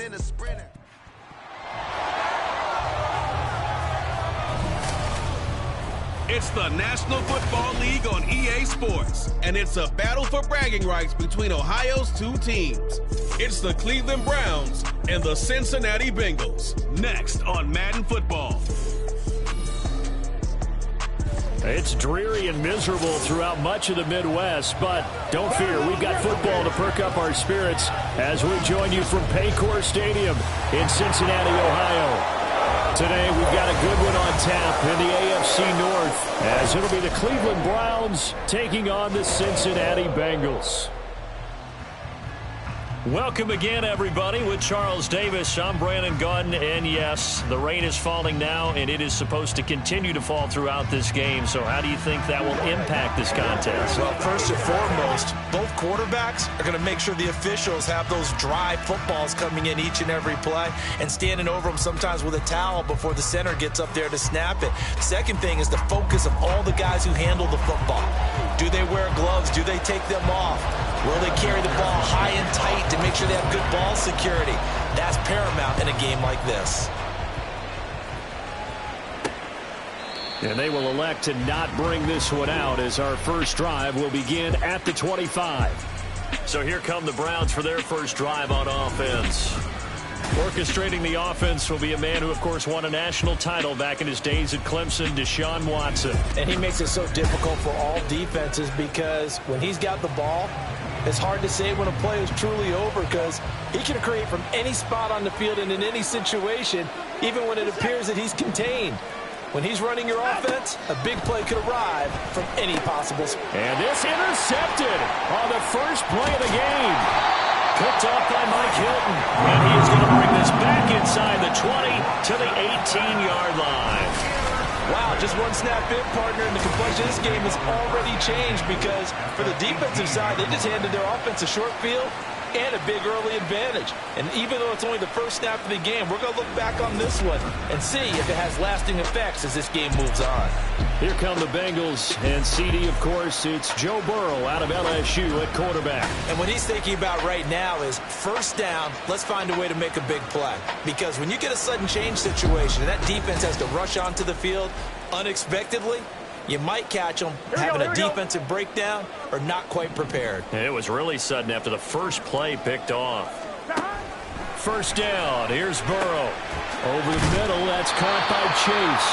than a sprinter. It's the National Football League on EA Sports, and it's a battle for bragging rights between Ohio's two teams. It's the Cleveland Browns and the Cincinnati Bengals. Next on Madden Football. It's dreary and miserable throughout much of the Midwest, but don't fear, we've got football to perk up our spirits as we join you from Paycor Stadium in Cincinnati, Ohio. Today, we've got a good one on tap in the AFC North, as it'll be the Cleveland Browns taking on the Cincinnati Bengals. Welcome again, everybody, with Charles Davis. I'm Brandon Gunn, and yes, the rain is falling now, and it is supposed to continue to fall throughout this game. So how do you think that will impact this contest? Well, first and foremost, both quarterbacks are going to make sure the officials have those dry footballs coming in each and every play and standing over them sometimes with a towel before the center gets up there to snap it. Second thing is the focus of all the guys who handle the football. Do they wear gloves? Do they take them off? Will they carry the ball high and tight to make sure they have good ball security? That's paramount in a game like this. And they will elect to not bring this one out as our first drive will begin at the 25. So here come the Browns for their first drive on offense. Orchestrating the offense will be a man who, of course, won a national title back in his days at Clemson, Deshaun Watson. And he makes it so difficult for all defenses because when he's got the ball, it's hard to say when a play is truly over because he can create from any spot on the field and in any situation, even when it appears that he's contained. When he's running your offense, a big play could arrive from any possible spot. And this intercepted on the first play of the game. Picked off by Mike Hilton. And he is going to bring this back inside the 20 to the 18-yard line. Wow, just one snap in, partner, and the complexion of this game has already changed because for the defensive side, they just handed their offense a short field and a big early advantage. And even though it's only the first snap of the game, we're going to look back on this one and see if it has lasting effects as this game moves on. Here come the Bengals, and CD, of course, it's Joe Burrow out of LSU at quarterback. And what he's thinking about right now is first down, let's find a way to make a big play. Because when you get a sudden change situation and that defense has to rush onto the field unexpectedly, you might catch them having a defensive breakdown or not quite prepared. And it was really sudden after the first play picked off. First down, here's Burrow. Over the middle, that's caught by Chase.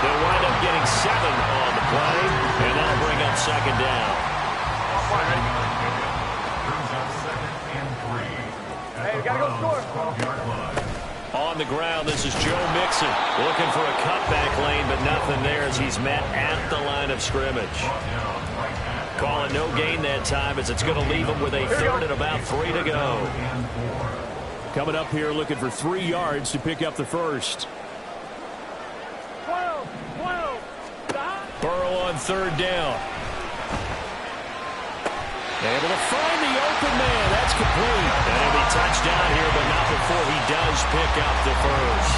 They'll wind up getting 7 on the play, and that'll bring up second down. Hey, we gotta go score. On the ground, this is Joe Mixon looking for a cutback lane, but nothing there as he's met at the line of scrimmage. Calling no gain that time as it's going to leave him with a third and about 3 to go. Coming up here looking for 3 yards to pick up the first. Burrow on third down. Able to find the open man. That's complete. And he'll be touchdown here, but not before he does pick up the first.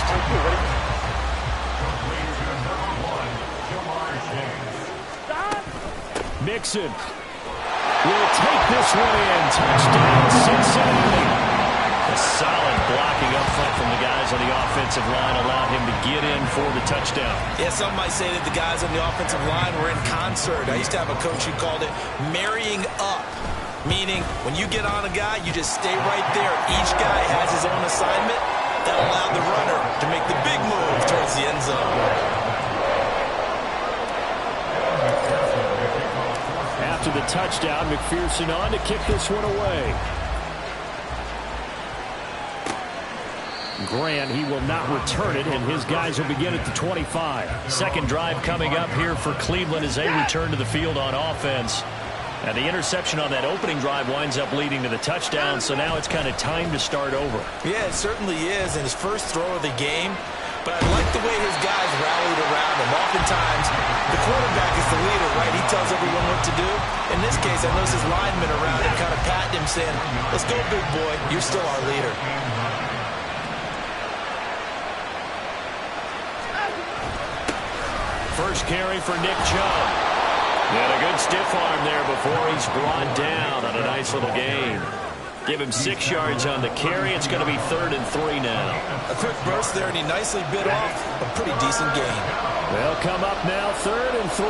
Mixon will take this one in. Touchdown, Cincinnati. A solid blocking up front from the guys on the offensive line allowed him to get in for the touchdown. Yeah, some might say that the guys on the offensive line were in concert. I used to have a coach who called it marrying up, meaning when you get on a guy, you just stay right there. Each guy has his own assignment that allowed the runner to make the big move towards the end zone. After the touchdown, McPherson on to kick this one away. Grant, he will not return it, and his guys will begin at the 25. Second drive coming up here for Cleveland as they return to the field on offense. And the interception on that opening drive winds up leading to the touchdown, so now it's kind of time to start over. Yeah, it certainly is, and his first throw of the game. But I like the way his guys rallied around him. Oftentimes, the quarterback is the leader, right? He tells everyone what to do. In this case, I noticed his linemen around him kind of patting him, saying, let's go, big boy. You're still our leader. First carry for Nick Chubb. And a good stiff arm there before he's brought down on a nice little gain. Give him 6 yards on the carry. It's going to be 3rd and 3 now. A quick burst there, and he nicely bit off a pretty decent gain. They'll come up now 3rd and 3.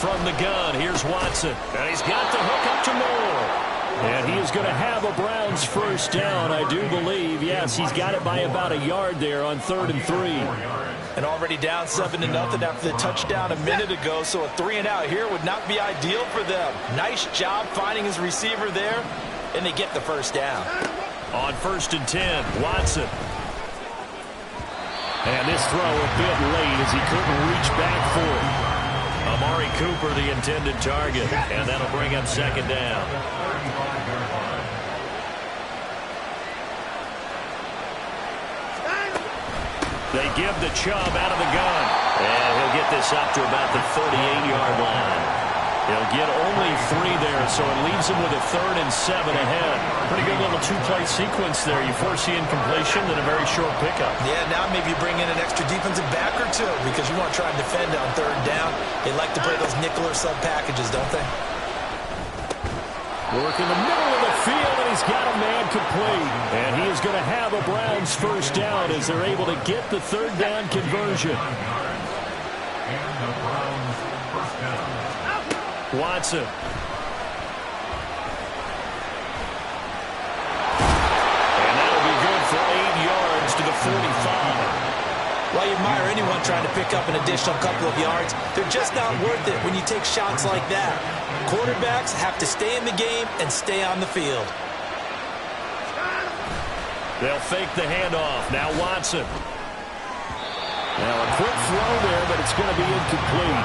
From the gun, here's Watson. And he's got the hook up to Moore. And he is going to have a Browns first down, I do believe. Yes, he's got it by about a yard there on 3rd and 3. And already down 7-0 after the touchdown a minute ago, so a 3-and-out here would not be ideal for them. Nice job finding his receiver there, and they get the first down. On 1st and 10, Watson. And this throw a bit late as he couldn't reach back for it. Amari Cooper, the intended target, and that'll bring up 2nd down. They give the Chubb out of the gun. And he'll get this up to about the 38-yard line. He'll get only 3 there, so it leaves him with a 3rd and 7 ahead. Pretty good little 2-play sequence there. You force the incompletion, then a very short pickup. Yeah, now maybe you bring in an extra defensive back or two because you want to try and defend on 3rd down. They like to play those nickel or sub packages, don't they? Work in the middle of the field, and he's got a man complete. And he is going to have a Browns first down as they're able to get the 3rd down conversion. Watson. And that'll be good for 8 yards to the 45. While you admire anyone trying to pick up an additional couple of yards, they're just not worth it when you take shots like that. Quarterbacks have to stay in the game and stay on the field. They'll fake the handoff. Now Watson. Now a quick throw there, but it's going to be incomplete.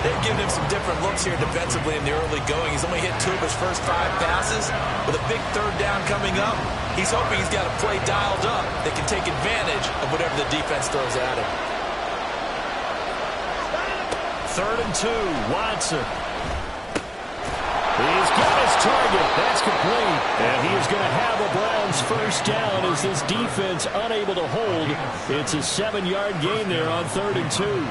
They've given him some different looks here defensively in the early going. He's only hit 2 of his first 5 passes. With a big 3rd down coming up, he's hoping he's got a play dialed up that can take advantage of whatever the defense throws at him. 3rd and 2, Watson. He's got his target. That's complete. And he is going to have a Browns first down as this defense unable to hold. It's a 7-yard gain there on 3rd and 2.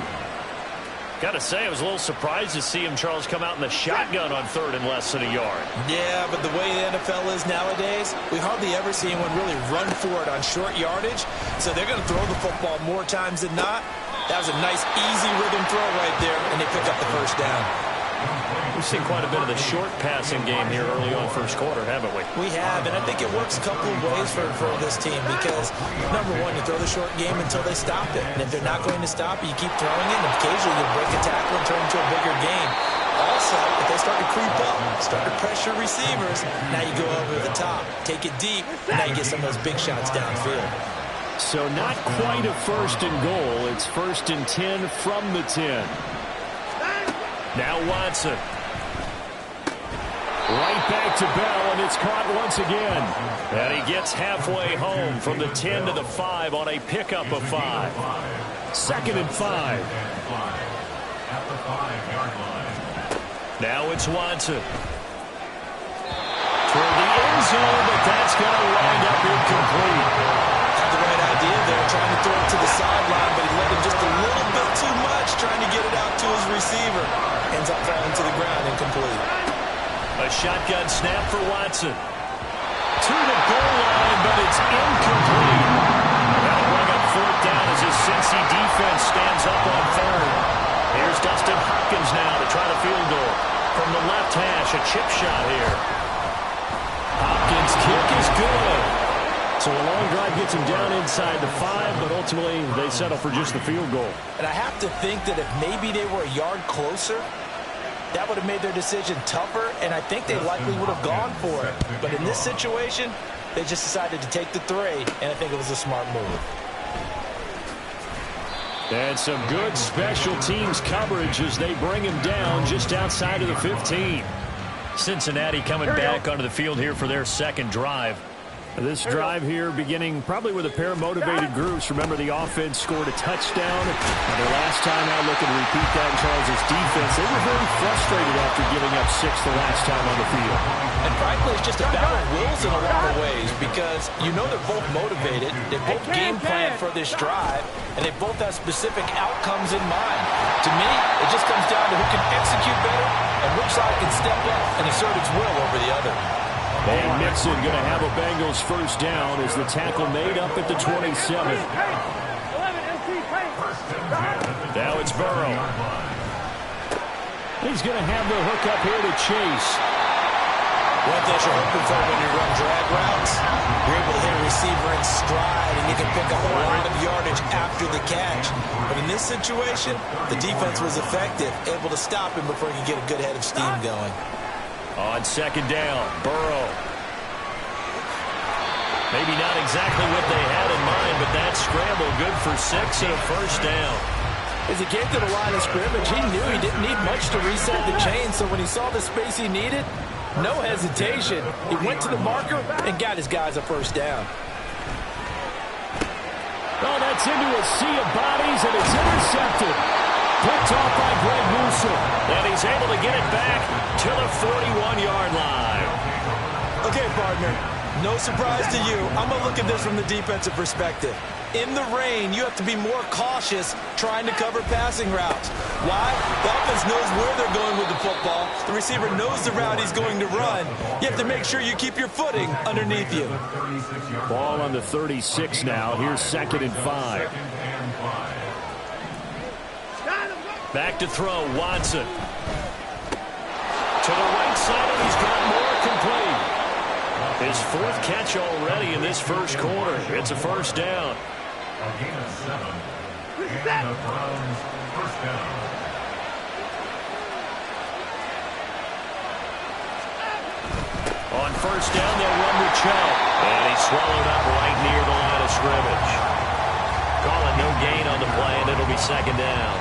Got to say, I was a little surprised to see him, Charles, come out in the shotgun on 3rd and less than a yard. Yeah, but the way the NFL is nowadays, we hardly ever see anyone really run for it on short yardage. So they're going to throw the football more times than not. That was a nice, easy rhythm throw right there, and they pick up the first down. We've seen quite a bit of the short passing game here early on first quarter, haven't we? We have, and I think it works a couple of ways for this team because, number one, you throw the short game until they stop it. And if they're not going to stop it, you keep throwing it, and occasionally you'll break a tackle and turn into a bigger game. Also, if they start to creep up, start to pressure receivers, now you go over the top, take it deep, and now you get some of those big shots downfield. So not quite a 1st and goal. It's 1st and 10 from the 10. Now Watson. Right back to Bell, and it's caught once again. And he gets halfway home from the 10 to the 5 on a pickup of 5. 2nd and 5. Now it's Watson. Toward the end zone, but that's going to wind up incomplete. Had the right idea there, trying to throw it to the sideline, but he let him just a little bit too much, trying to get it out to his receiver. Ends up falling to the ground, incomplete. A shotgun snap for Watson. To the goal line, but it's incomplete. That'll bring up 4th down as his Cincy defense stands up on 3rd. Here's Dustin Hopkins now to try the field goal. From the left hash, a chip shot here. Hopkins' kick is good. So a long drive gets him down inside the 5, but ultimately they settle for just the field goal. And I have to think that if maybe they were a yard closer, that would have made their decision tougher, and I think they likely would have gone for it. But in this situation, they just decided to take the 3, and I think it was a smart move. And some good special teams coverage as they bring him down just outside of the 15. Cincinnati coming back onto the field here for their 2nd drive. This drive here beginning probably with a pair of motivated groups. Remember, the offense scored a touchdown. And their last time out, looking to repeat that in Charles' defense. They were very frustrated after giving up 6 the last time on the field. And frankly, it's just a battle of wills in a lot of ways because you know they're both motivated. They both game plan for this drive, and they both have specific outcomes in mind. To me, it just comes down to who can execute better and which side can step up and assert its will over the other. And Mixon going to have a Bengals first down as the tackle made up at the 27. Now it's Burrow. He's going to have the hook up here to Chase. One thing you're hoping for when you run drag routes, you're able to hit a receiver in stride, and you can pick up a lot of yardage after the catch. But in this situation, the defense was effective, able to stop him before he could get a good head of steam going. On second down, Burrow. Maybe not exactly what they had in mind, but that scramble good for 6 and a first down. As he came to the line of scrimmage, he knew he didn't need much to reset the chain, so when he saw the space he needed, no hesitation. He went to the marker and got his guys a first down. Oh, that's into a sea of bodies, and it's intercepted. Picked off by Greg Newsome. And he's able to get it back to the 41-yard line. Okay, partner, no surprise to you. I'm going to look at this from the defensive perspective. In the rain, you have to be more cautious trying to cover passing routes. Why? The offense knows where they're going with the football. The receiver knows the route he's going to run. You have to make sure you keep your footing underneath you. Ball on the 36 now. Here's 2nd and 5. Back to throw, Watson. To the right side, and he's got more complete. His 4th catch already in this first quarter. It's a first down. On first down, they'll run with Chubb. And he's swallowed up right near the line of scrimmage. Calling no gain on the play, and it'll be 2nd down.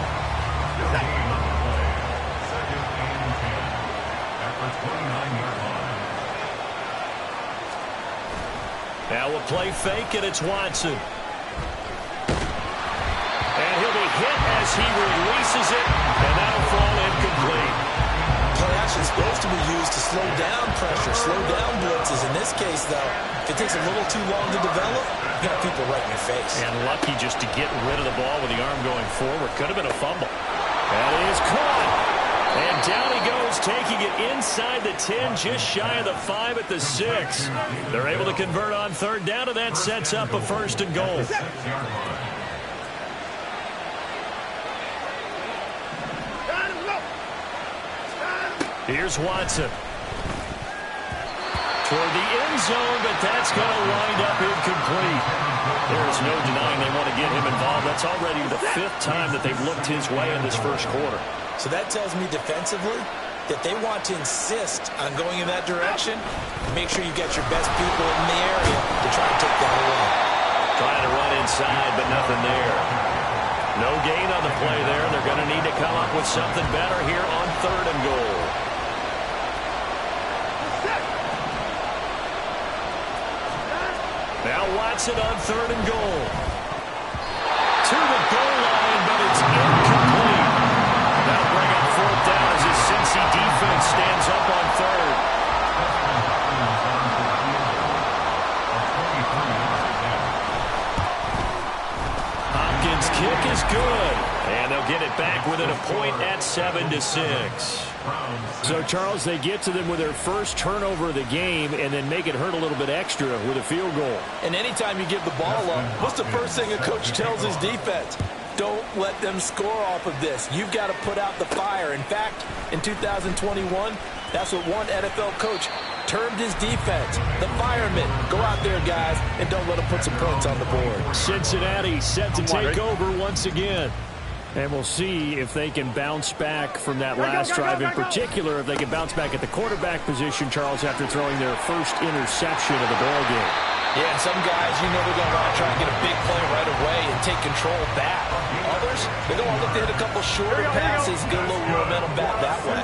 Now we'll play fake, and it's Watson. And he'll be hit as he releases it, and that'll fall incomplete. Play action is supposed to be used to slow down pressure, slow down blitzes. In this case, though, if it takes a little too long to develop, you got people right in your face. And lucky just to get rid of the ball with the arm going forward. Could have been a fumble. That is caught. And down he goes, taking it inside the 10, just shy of the 5 at the 6. They're able to convert on 3rd down, and that sets up a 1st and goal. Here's Watson. Toward the end zone, but that's going to wind up incomplete. There's no denying they want to get him involved. That's already the 5th time that they've looked his way in this first quarter. So that tells me defensively that they want to insist on going in that direction. Make sure you get your best people in the area to try and take that away. Trying to run inside, but nothing there. No gain on the play there. They're going to need to come up with something better here on 3rd and goal. Now Watson on 3rd and goal. To the goal line, but it's incomplete. That'll bring up 4th down as his Cincy defense stands up on 3rd. Hopkins' kick is good. And they'll get it back within a point at 7-6. So, Charles, they get to them with their first turnover of the game and then make it hurt a little bit extra with a field goal. And anytime you give the ball up, what's the first thing a coach tells his defense? Don't let them score off of this. You've got to put out the fire. In fact, in 2021, that's what one NFL coach termed his defense. The firemen. Go out there, guys, and don't let them put some points on the board. Cincinnati set to take over once again. And we'll see if they can bounce back from that last drive. In particular, if they can bounce back at the quarterback position, Charles, after throwing their first interception of the ball game. Yeah, and some guys, you know they're going to want to try and get a big play right away and take control back. Others, They're going to look to hit a couple shorter passes, get a little momentum back that way.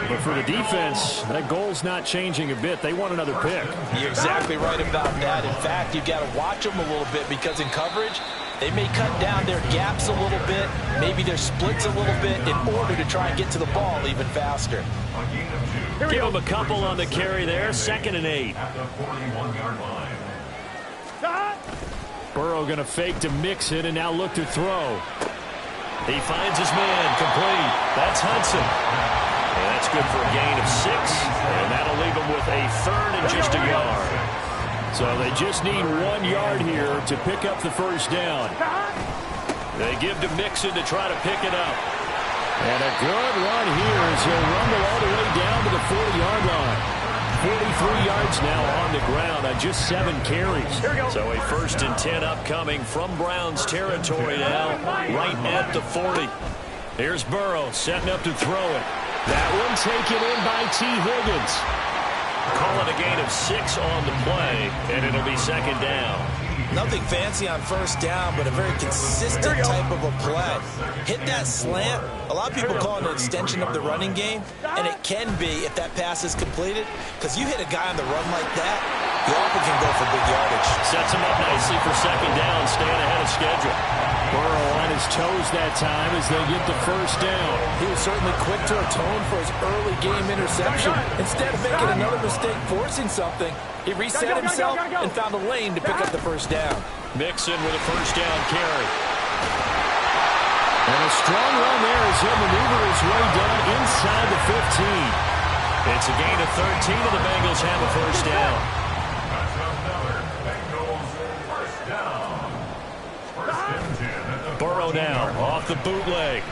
But for the defense, that goal's not changing a bit. They want another pick. You're exactly right about that. In fact, you've got to watch them a little bit because in coverage, they may cut down their gaps a little bit, maybe their splits a little bit in order to try and get to the ball even faster. Give them a couple on the carry there. 2nd and 8. Burrow going to fake to mix it and now look to throw. He finds his man, complete. That's Hudson. And that's good for a gain of 6, and that'll leave him with a 3rd and just a yard. So they just need 1 yard here to pick up the first down. They give to Mixon to try to pick it up. And a good run here as he'll rumble all the way down to the 40-yard line. 43 yards now on the ground on just 7 carries. So a 1st and 10 upcoming from Browns territory now, right at the 40. Here's Burrow setting up to throw it. That one taken in by T. Higgins. Call it a gain of 6 on the play, and it'll be 2nd down. Nothing fancy on first down, but a very consistent type of a play. Hit that slant. A lot of people call it an extension of the running game, and it can be if that pass is completed, because you hit a guy on the run like that, you often can go for big yardage. Sets him up nicely for 2nd down, staying ahead of schedule. Burrow on his toes that time as they get the first down. He was certainly quick to atone for his early game interception. Instead of making another mistake forcing something, he reset himself and found a lane to pick up the first down. Mixon with a 1st down carry. And a strong run there as he'll maneuver his way down inside the 15. It's a gain of 13, and the Bengals have a 1st down. Burrow now off the bootleg.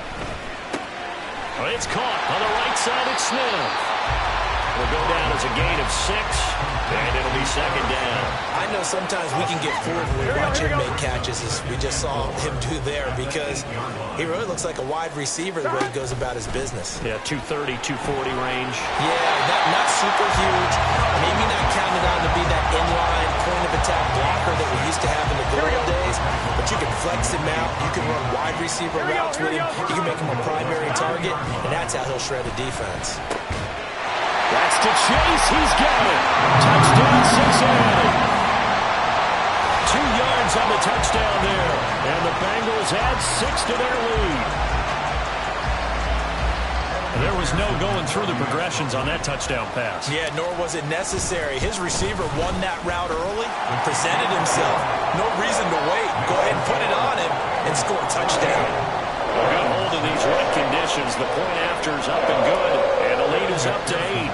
It's caught on the right side. It's Smith. Will go down as a gain of 6, and it'll be 2nd down. I know sometimes we can get fooled when we watch him make catches, as we just saw him do there, because he really looks like a wide receiver the way he goes about his business. Yeah, 230, 240 range. Yeah, not super huge. Maybe not counted on to be that inline point-of-attack blocker that we used to have in the good old days, but you can flex him out. You can run wide receiver routes with him. You can make him a primary target, and that's how he'll shred a defense. That's to Chase. He's got it. Touchdown, Cincinnati. 2 yards on the touchdown there. And the Bengals add 6 to their lead. There was no going through the progressions on that touchdown pass. Yeah, nor was it necessary. His receiver won that route early and presented himself. No reason to wait. Go ahead and put it on him and score a touchdown. A good hold in these wet conditions. The point after's up and good, and the lead is up to 8.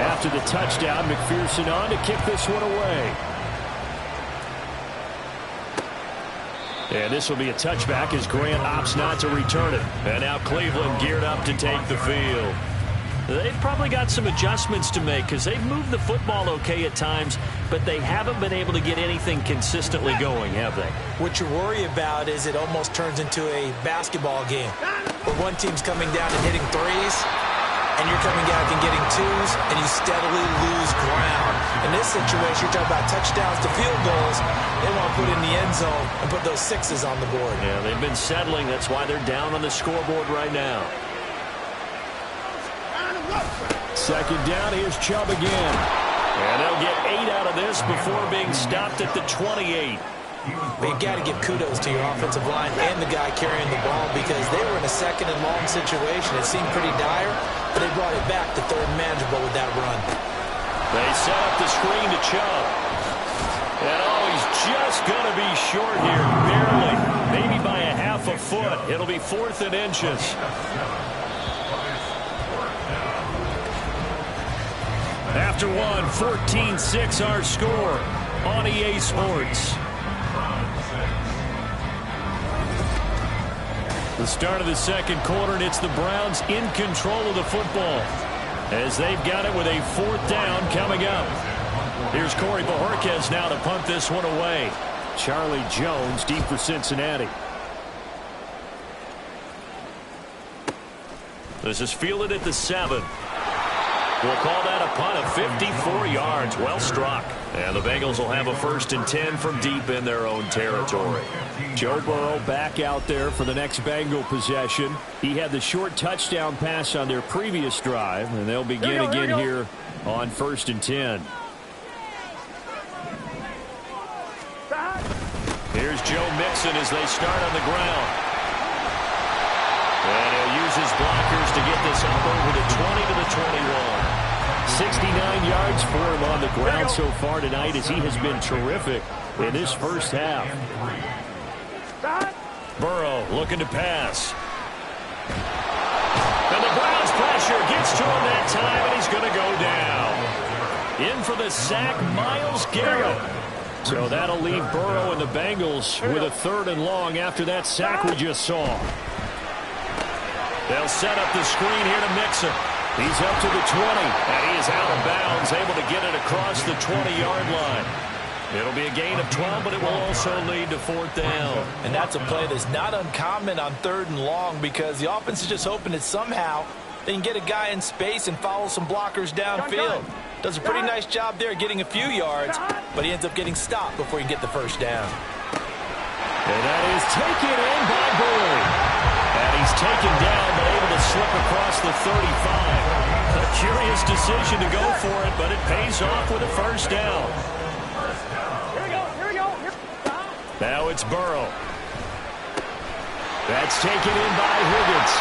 After the touchdown, McPherson on to kick this one away. And this will be a touchback as Grant opts not to return it. And now Cleveland geared up to take the field. They've probably got some adjustments to make because they've moved the football okay at times, but they haven't been able to get anything consistently going, have they? What you worry about is it almost turns into a basketball game where one team's coming down and hitting threes, and you're coming down and getting twos, and you steadily lose ground. In this situation, you're talking about touchdowns to field goals. They want to put in the end zone and put those 6s on the board. Yeah, they've been settling. That's why they're down on the scoreboard right now. 2nd down, here's Chubb again. And they'll get 8 out of this before being stopped at the 28. But you've got to give kudos to your offensive line and the guy carrying the ball because they were in a 2nd and long situation. It seemed pretty dire, but they brought it back to 3rd and manageable with that run. They set up the screen to Chubb. And he's just going to be short here, barely. Maybe by a half a foot. It'll be 4th and inches. After one, 14-6 our score on EA Sports. The start of the 2nd quarter, and it's the Browns in control of the football as they've got it with a 4th down coming up. Here's Corey Bojorquez now to punt this one away. Charlie Jones deep for Cincinnati. This is fielded at the 7. We'll call that a punt of 54 yards. Well struck. And the Bengals will have a 1st and 10 from deep in their own territory. Joe Burrow back out there for the next Bengal possession. He had the short touchdown pass on their previous drive, and they'll begin again here on 1st and 10. Here's Joe Mixon as they start on the ground. And he'll use his blockers to get this up over the 20 to the 21. 69 yards for him on the ground so far tonight as he has been terrific in this first half. Burrow looking to pass. And the Browns pressure gets to him that time, and he's going to go down. In for the sack, Myles Garrett. So that'll leave Burrow and the Bengals with a 3rd and long after that sack we just saw. They'll set up the screen here to Mixon. He's up to the 20, and he is out of bounds, able to get it across the 20-yard line. It'll be a gain of 12, but it will also lead to 4th down. And that's a play that's not uncommon on 3rd and long because the offense is just hoping that somehow they can get a guy in space and follow some blockers downfield. Does a pretty nice job there getting a few yards, but he ends up getting stopped before he can get the 1st down. And that is taken in by Boyd. And he's taken down, but able to slip across the 35. A curious decision to go for it, but it pays off with a 1st down. Now it's Burrow. That's taken in by Higgins.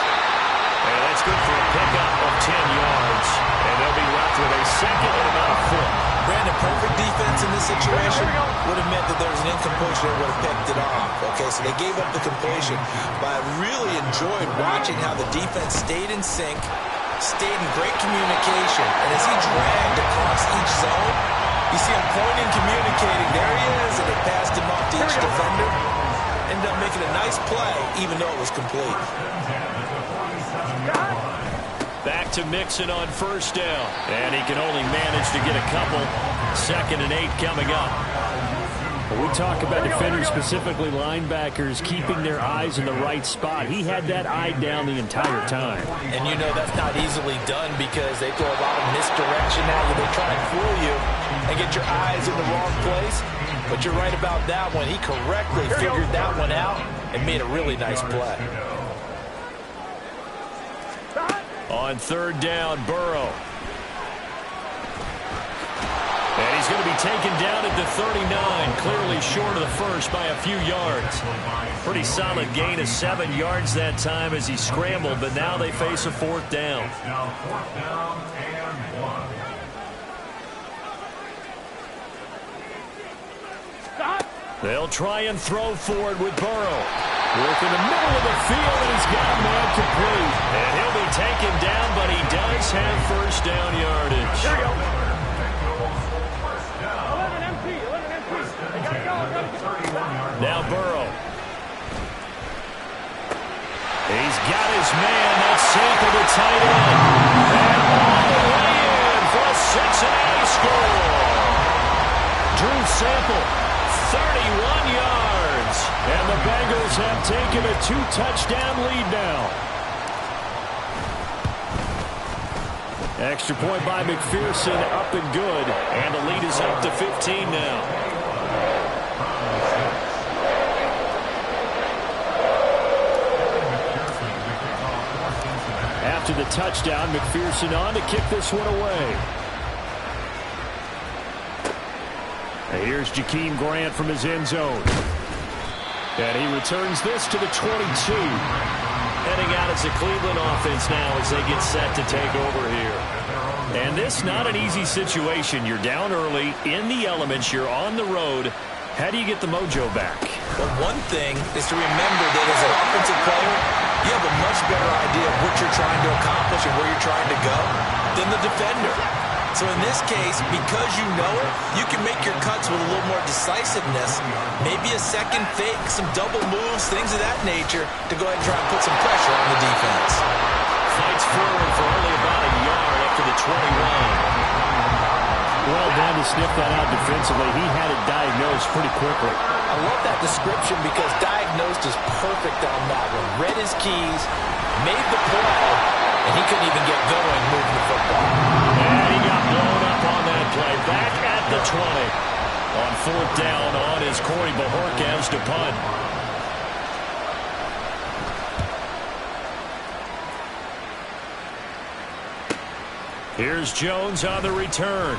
And that's good for a pickup of 10 yards. And they'll be left with a 2nd and about a foot. Brandon, perfect defense in this situation would have meant that there was an incompletion that would have picked it off. Okay, so they gave up the completion. But I really enjoyed watching how the defense stayed in sync, stayed in great communication. And as he dragged across each zone, you see him pointing, communicating. There he is, and they passed him off to each defender. Ended up making a nice play, even though it was complete. Back to Mixon on 1st down. And he can only manage to get a couple. 2nd and 8 coming up. When we talk about defenders, specifically linebackers, keeping their eyes in the right spot. He had that eye down the entire time. And you know that's not easily done because they throw a lot of misdirection at you. They try and fool you and get your eyes in the wrong place. But you're right about that one. He correctly figured that one out and made a really nice play. On 3rd down, Burrow. And he's going to be taken down at the 39, clearly short of the 1st by a few yards. Pretty solid gain of 7 yards that time as he scrambled, but now they face a 4th down. Now 4th down and 1. They'll try and throw for it with Burrow. Work in the middle of the field, and he's got man complete. And he'll be taken down, but he does have 1st down yardage. Here we go. Now Burrow. He's got his man. That's Sample to tight end. And all the way in for a Cincinnati score. Drew Sample, 31 yards. And the Bengals have taken a 2-touchdown lead now. Extra point by McPherson, up and good. And the lead is up to 15 now. After the touchdown, McPherson on to kick this one away. And here's Jakeem Grant from his end zone. And he returns this to the 22. Heading out as the Cleveland offense now as they get set to take over here. And this not an easy situation. You're down early, in the elements, you're on the road. How do you get the mojo back? Well, one thing is to remember that as an offensive player, you have a much better idea of what you're trying to accomplish and where you're trying to go than the defender. So in this case, because you know it, you can make your cuts with a little more decisiveness, maybe a second fake, some double moves, things of that nature, to go ahead and try and put some pressure on the defense. Fights forward for only about a yard up to the 21. Well done to sniff that out defensively. He had it diagnosed pretty quickly. I love that description because diagnosed is perfect on that one. Read his keys, made the play, and he couldn't even get going moving the football. the 20. On fourth down on is Corey Bajorquez to punt. Here's Jones on the return.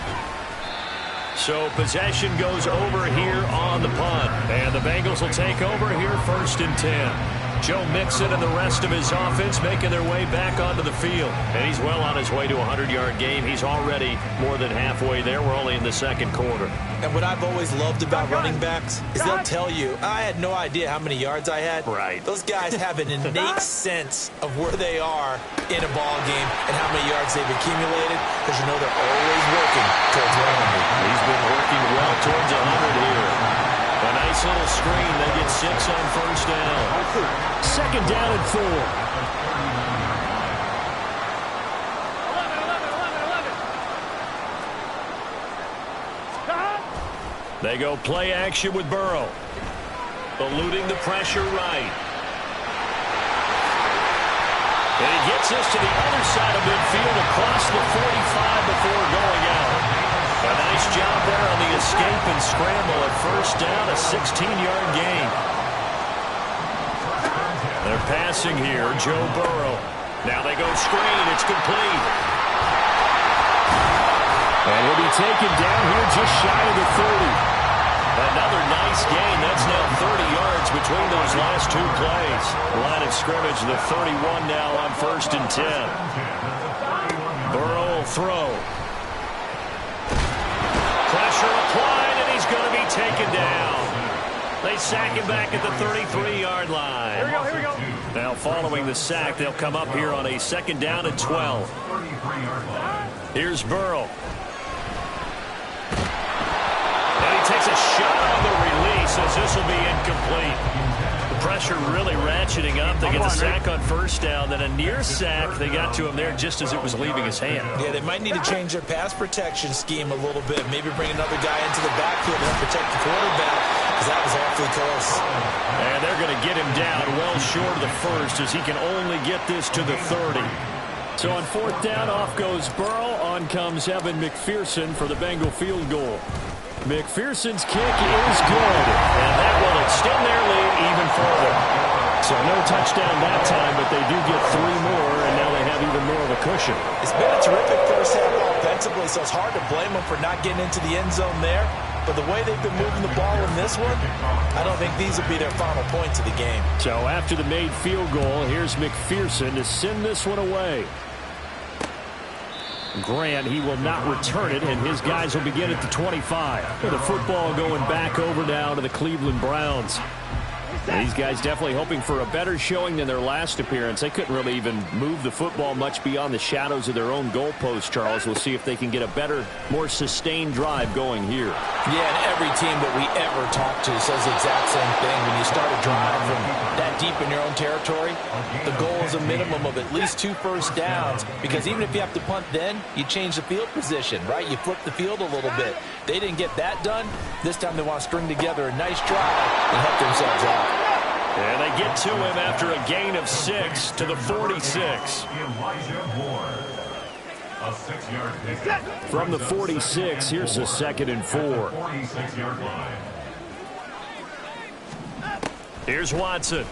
So possession goes over here on the punt. And the Bengals will take over here 1st and 10. Joe Mixon and the rest of his offense making their way back onto the field. And he's well on his way to a 100-yard game. He's already more than halfway there. We're only in the second quarter. And what I've always loved about running backs is they'll tell you, I had no idea how many yards I had. Right. Those guys have an innate sense of where they are in a ball game and how many yards they've accumulated, because you know they're always working towards 100. He's been working well towards 100 here. A nice little screen. They get 6 on first down. Second down and 4. 11. They go play action with Burrow. Eluding the pressure right. And he gets this to the other side of midfield across the 45 before going out. A nice job there on the escape and scramble at first down, a 16-yard gain. They're passing here, Joe Burrow. Now they go screen, it's complete. And he'll be taken down here just shy of the 30. Another nice gain. That's now 30 yards between those last two plays. Line of scrimmage, the 31 now on 1st and 10. Burrow will throw. Pressure applied, and he's going to be taken down. They sack him back at the 33-yard line. Here we go. Now following the sack, they'll come up here on a 2nd down and 12. Here's Burrow. And he takes a shot on the release as this will be incomplete. The pressure really ratcheting up. They get the sack on first down, then a near sack. They got to him there just as it was leaving his hand. Yeah, they might need to change their pass protection scheme a little bit. Maybe bring another guy into the backfield and protect the quarterback, because that was awfully close. And they're going to get him down well short of the first, as he can only get this to the 30. So on 4th down, off goes Burrow. On comes Evan McPherson for the Bengal field goal. McPherson's kick is good, and that will extend their lead even further. So no touchdown that time, but they do get 3 more, and now they have even more of a cushion. It's been a terrific first half offensively, so it's hard to blame them for not getting into the end zone there. But the way they've been moving the ball in this one, I don't think these will be their final points of the game. So after the made field goal, here's McPherson to send this one away. Grant, he will not return it, and his guys will begin at the 25. With the football going back over now to the Cleveland Browns. And these guys definitely hoping for a better showing than their last appearance. They couldn't really even move the football much beyond the shadows of their own goalpost, Charles. We'll see if they can get a better, more sustained drive going here. Yeah, and every team that we ever talk to says the exact same thing. When you start a drive from that deep in your own territory, the goal is a minimum of at least 2 first downs, because even if you have to punt then, you change the field position, right? You flip the field a little bit. They didn't get that done. This time they want to string together a nice drive and help themselves out. And they get to him after a gain of 6 to the 46. From the 46, here's a 2nd and 4. Here's Watson.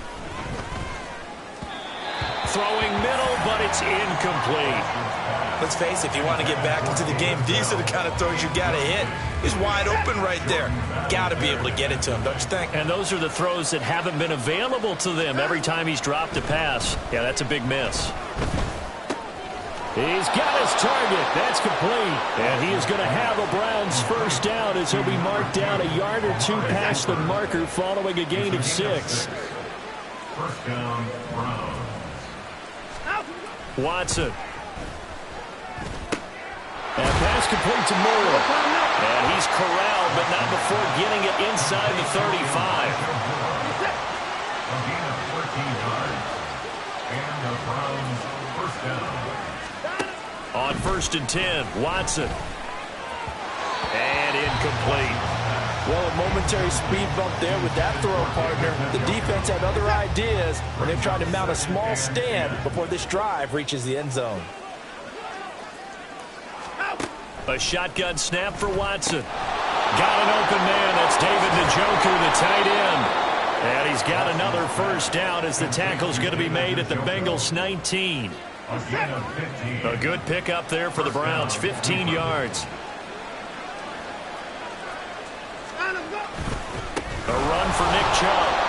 Throwing middle, but it's incomplete. Let's face it, if you want to get back into the game, these are the kind of throws you got to hit. He's wide open right there. Got to be able to get it to him, don't you think? And those are the throws that haven't been available to them every time he's dropped a pass. Yeah, that's a big miss. He's got his target. That's complete. And he is going to have a Browns first down as he'll be marked down a yard or 2 past the marker following a gain of 6. First down, Browns. Watson. And pass complete to Moore. And he's corralled, but not before getting it inside the 35. A gain of 13 yards. And the Browns first down. On 1st and 10, Watson. And incomplete. Well, a momentary speed bump there with that throw, partner. The defense had other ideas when they tried to mount a small stand before this drive reaches the end zone. A shotgun snap for Watson. Got an open man. That's David Njoku, the tight end. And he's got another first down as the tackle's going to be made at the Bengals 19. A good pickup there for the Browns, 15 yards. A run for Nick Chubb.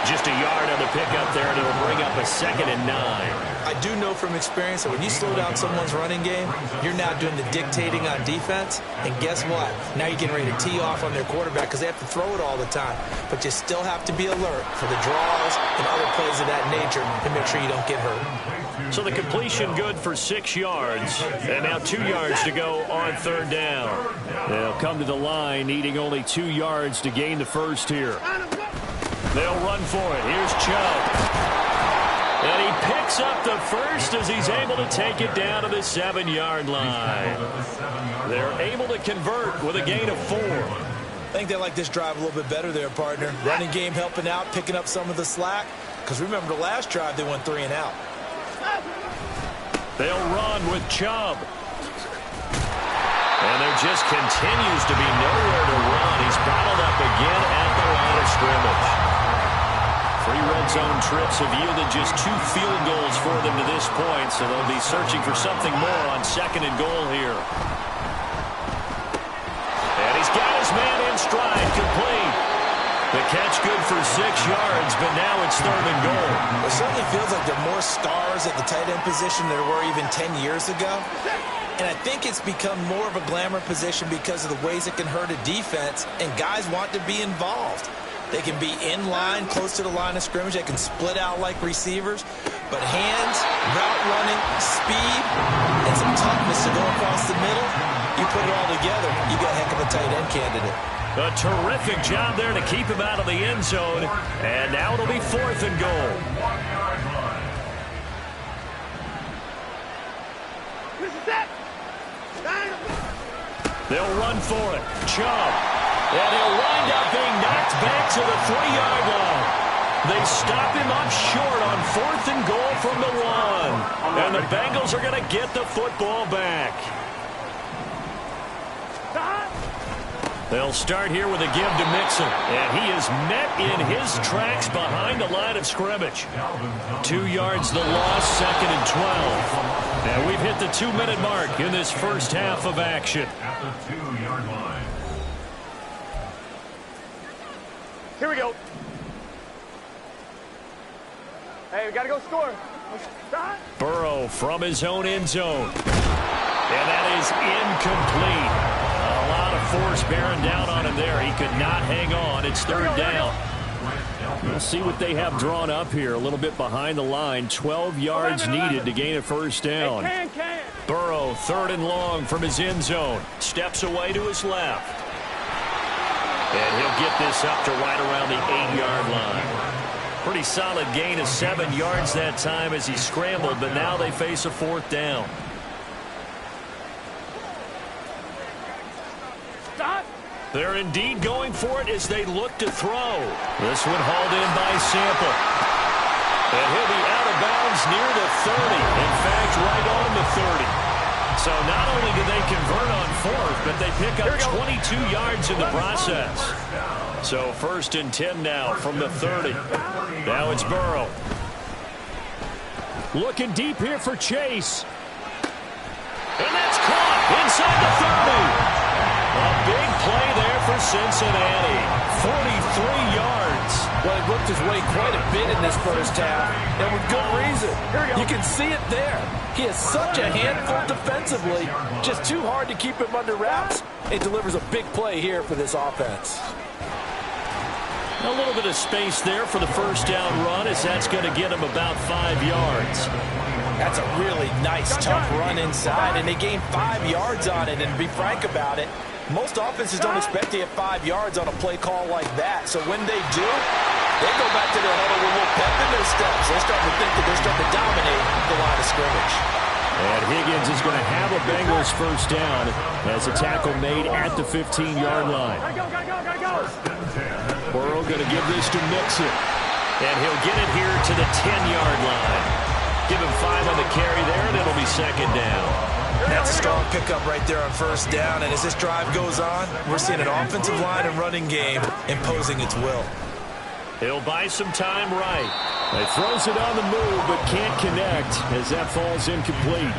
Just a yard on the pickup there, and it'll bring up a 2nd and 9. I do know from experience that when you slow down someone's running game, you're now doing the dictating on defense. And guess what? Now you're getting ready to tee off on their quarterback because they have to throw it all the time. But you still have to be alert for the draws and other plays of that nature to make sure you don't get hurt. So the completion good for 6 yards. And now 2 yards to go on 3rd down. They'll come to the line needing only 2 yards to gain the first here. They'll run for it. Here's Chubb. And he picks up the first as he's able to take it down to the 7-yard line. They're able to convert with a gain of 4. I think they like this drive a little bit better there, partner. Running game helping out, picking up some of the slack. Because remember the last drive, they went 3 and out. They'll run with Chubb. And there just continues to be nowhere to run. He's bottled up again at the line of scrimmage. 3 red zone trips have yielded just 2 field goals for them to this point, so they'll be searching for something more on 2nd and goal here. And he's got his man in stride, complete. The catch good for 6 yards, but now it's 3rd and goal. It certainly feels like there are more stars at the tight end position than there were even 10 years ago. And I think it's become more of a glamour position because of the ways it can hurt a defense, and guys want to be involved. They can be in line, close to the line of scrimmage. They can split out like receivers. But hands, route running, speed, and some toughness to go across the middle, you put it all together, you got a heck of a tight end candidate. A terrific job there to keep him out of the end zone. And now it'll be 4th and goal. They'll run for it. Chubb. And he'll wind up being knocked back to the 3-yard line. They stop him up short on 4th and goal from the 1. And the Bengals are going to get the football back. They'll start here with a give to Mixon. And he is met in his tracks behind the line of scrimmage. 2 yards the loss, 2nd and 12. And we've hit the 2-minute mark in this first half of action. At the 2-yard line. Here we go. Hey, we got to go score. Burrow from his own end zone. And that is incomplete. A lot of force bearing down on him there. He could not hang on. It's 3rd down. We'll see what they have drawn up here. A little bit behind the line. 12 yards needed to gain a first down. Burrow, 3rd and long from his end zone. Steps away to his left. And he'll get this up to right around the 8-yard line. Pretty solid gain of 7 yards that time as he scrambled, but now they face a 4th down. They're indeed going for it as they look to throw. This one hauled in by Sample. And he'll be out of bounds near the 30. In fact, right on the 30. So not only do they convert on 4th, but they pick up 22 yards in the process. So 1st and 10 now from the 30. Now it's Burrow. Looking deep here for Chase. And that's caught inside the 30. A big play there for Cincinnati. 43 yards. Well, he worked his way quite a bit in this first half, and with good reason. You can see it there. He is such a handful defensively. Just too hard to keep him under wraps. It delivers a big play here for this offense. A little bit of space there for the first down run, as that's going to get him about 5 yards. That's a really nice, tough run inside, and they gained 5 yards on it. And to be frank about it, most offenses don't expect to get 5 yards on a play call like that. So when they do, they go back to their huddle with a little pep in their steps. They're starting to think that they're starting to dominate the line of scrimmage. And Higgins is going to have a Bengals first down as a tackle made at the 15-yard line. Burrow going to give this to Mixon. And he'll get it here to the 10-yard line. Give him 5 on the carry there, and it'll be 2nd down. That's a strong pickup right there on first down. And as this drive goes on, we're seeing an offensive line and running game imposing its will. He'll buy some time right. He throws it on the move, but can't connect as that falls incomplete.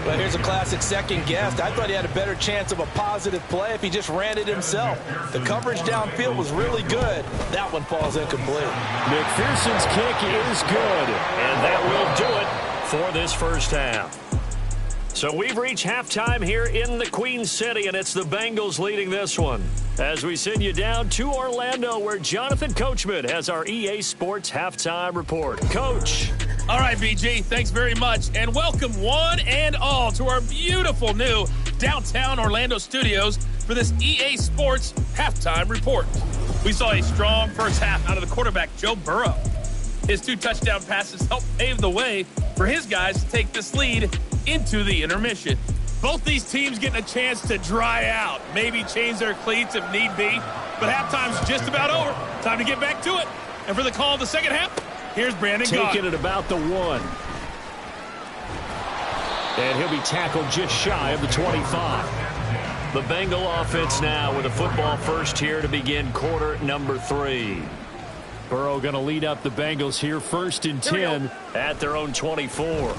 Well, here's a classic second guess. I thought he had a better chance of a positive play if he just ran it himself. The coverage downfield was really good. That one falls incomplete. McPherson's kick is good, and that will do it for this first half. So we've reached halftime here in the Queen City, and it's the Bengals leading this one. As we send you down to Orlando, where Jonathan Coachman has our EA Sports halftime report. Coach. All right, BG, thanks very much. And welcome one and all to our beautiful new downtown Orlando studios for this EA Sports halftime report. We saw a strong first half out of the quarterback, Joe Burrow. His 2 touchdown passes helped pave the way for his guys to take this lead into the intermission. Both these teams getting a chance to dry out, maybe change their cleats if need be. But halftime's just about over. Time to get back to it. And for the call of the second half, here's Brandon Gaudin. Taking it about the 1. And he'll be tackled just shy of the 25. The Bengal offense now with a football first here to begin quarter number 3. Burrow going to lead up the Bengals here, 1st and 10 at their own 24.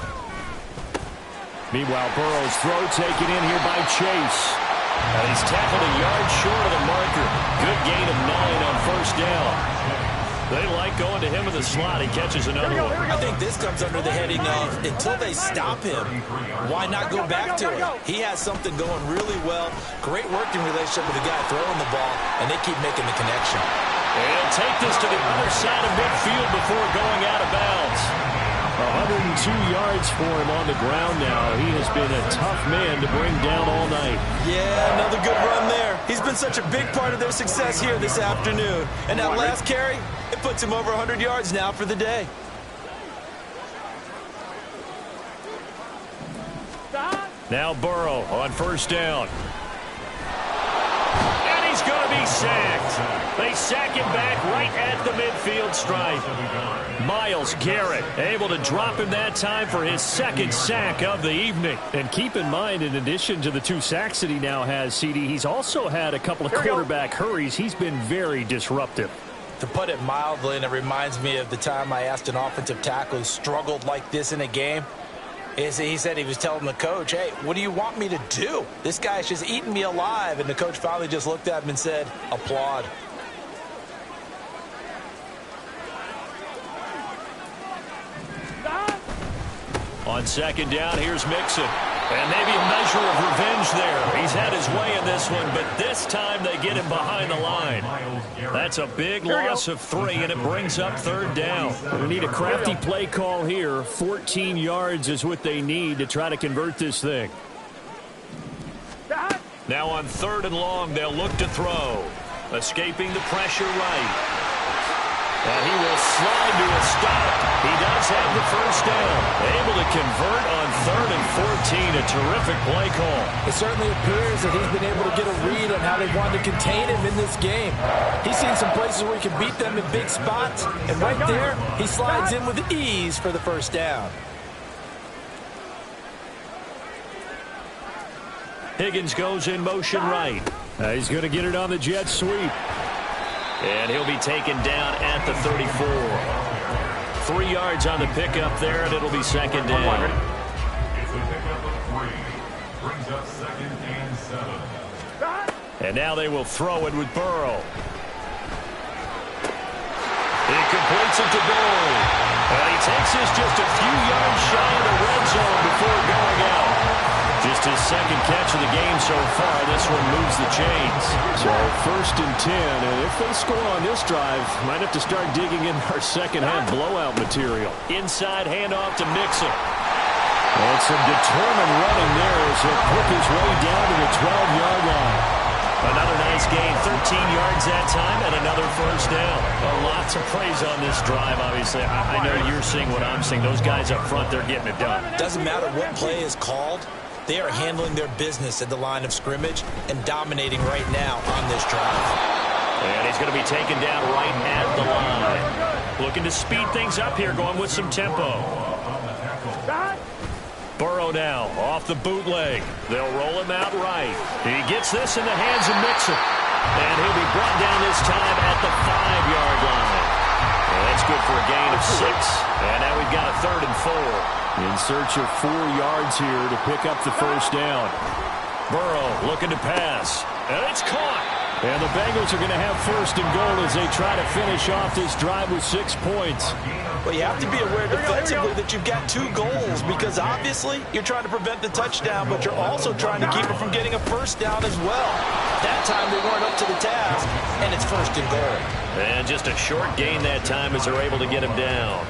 Meanwhile, Burrow's throw taken in here by Chase. And he's tackled a yard short of the marker. Good gain of 9 on first down. They like going to him in the slot. He catches another one. I think this comes under the heading of until they stop him, why not go back to it? He has something going really well. Great working relationship with the guy throwing the ball, and they keep making the connection. And he'll take this to the other side of midfield before going out of bounds. 102 yards for him on the ground now. He has been a tough man to bring down all night. Yeah, another good run there. He's been such a big part of their success here this afternoon. And that last carry, it puts him over 100 yards now for the day. Now Burrow on first down. And he's going to be sacked. They sack him back right at the midfield stripe. Myles Garrett able to drop him that time for his 2nd sack of the evening. And keep in mind, in addition to the 2 sacks that he now has, CD, he's also had a couple of quarterback hurries. He's been very disruptive. To put it mildly, and it reminds me of the time I asked an offensive tackle who struggled like this in a game. He said he was telling the coach, hey, what do you want me to do? This guy's just eating me alive. And the coach finally just looked at him and said, applaud. On second down, here's Mixon. And maybe a measure of revenge there. He's had his way in this one, but this time they get him behind the line. That's a big loss of 3, and it brings up 3rd down. We need a crafty play call here. 14 yards is what they need to try to convert this thing. Now on 3rd and long, they'll look to throw. Escaping the pressure right. And he will slide to a stop. He does have the first down. Able to convert on 3rd and 14. A terrific play call. It certainly appears that he's been able to get a read on how they wanted to contain him in this game. He's seen some places where he can beat them in big spots. And right there, he slides in with ease for the first down. Higgins goes in motion right. He's going to get it on the jet sweep. And he'll be taken down at the 34. 3 yards on the pickup there, and it'll be 2nd down. It's a pickup of 3. Brings up 2nd and 7. And now they will throw it with Burrow. He completes it to Burrow. And he takes this just a few yards shy of the red zone before going out. Just his 2nd catch of the game so far. This one moves the chains. So 1st and 10. And if they score on this drive, might have to start digging in our second half blowout material. Inside handoff to Mixon. And some determined running there as he'll pick his way down to the 12-yard line. Another nice gain, 13 yards that time, and another first down. Lots of praise on this drive, obviously. I know you're seeing what I'm seeing. Those guys up front, they're getting it done. Doesn't matter what play is called. They are handling their business at the line of scrimmage and dominating right now on this drive. And he's going to be taken down right at the line. Looking to speed things up here, going with some tempo. Burrow now off the bootleg. They'll roll him out right. He gets this in the hands of Mixon. And he'll be brought down this time at the 5-yard line. Well, that's good for a gain of 6. And now we've got a 3rd and 4. In search of 4 yards here to pick up the first down. Burrow looking to pass. And it's caught. And the Bengals are going to have 1st and goal as they try to finish off this drive with 6 points. Well, you have to be aware defensively that you've got 2 goals because obviously you're trying to prevent the touchdown, but you're also trying to keep it from getting a first down as well. That time they weren't up to the task, and it's 1st and goal. And just a short gain that time as they're able to get him down.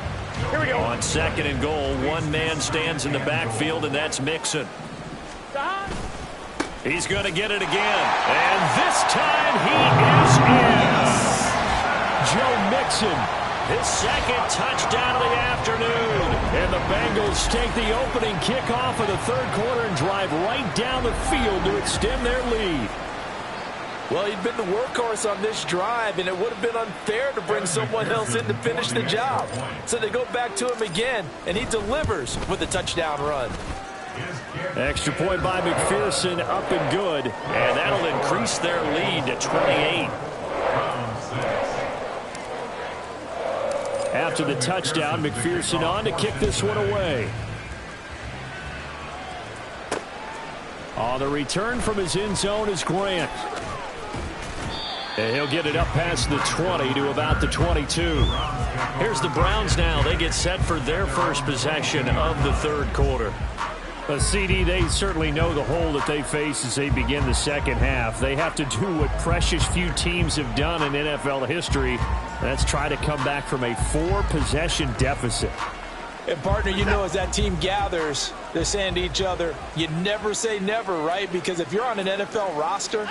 Here we go. On 2nd and goal, one man stands in the backfield, and that's Mixon. He's going to get it again. And this time he is in. Joe Mixon, his 2nd touchdown of the afternoon. And the Bengals take the opening kickoff of the 3rd quarter and drive right down the field to extend their lead. Well, he'd been the workhorse on this drive, and it would have been unfair to bring someone else in to finish the job. So they go back to him again, and he delivers with a touchdown run. Extra point by McPherson, up and good. And that'll increase their lead to 28. After the touchdown, McPherson on to kick this one away. On the return from his end zone is Grant. And he'll get it up past the 20 to about the 22. Here's the Browns now. They get set for their first possession of the 3rd quarter. CD, they certainly know the hole that they face as they begin the 2nd half. They have to do what precious few teams have done in NFL history. That's try to come back from a 4-possession deficit. And, partner, you know, as that team gathers, they're saying to each other, you never say never, right? Because if you're on an NFL roster,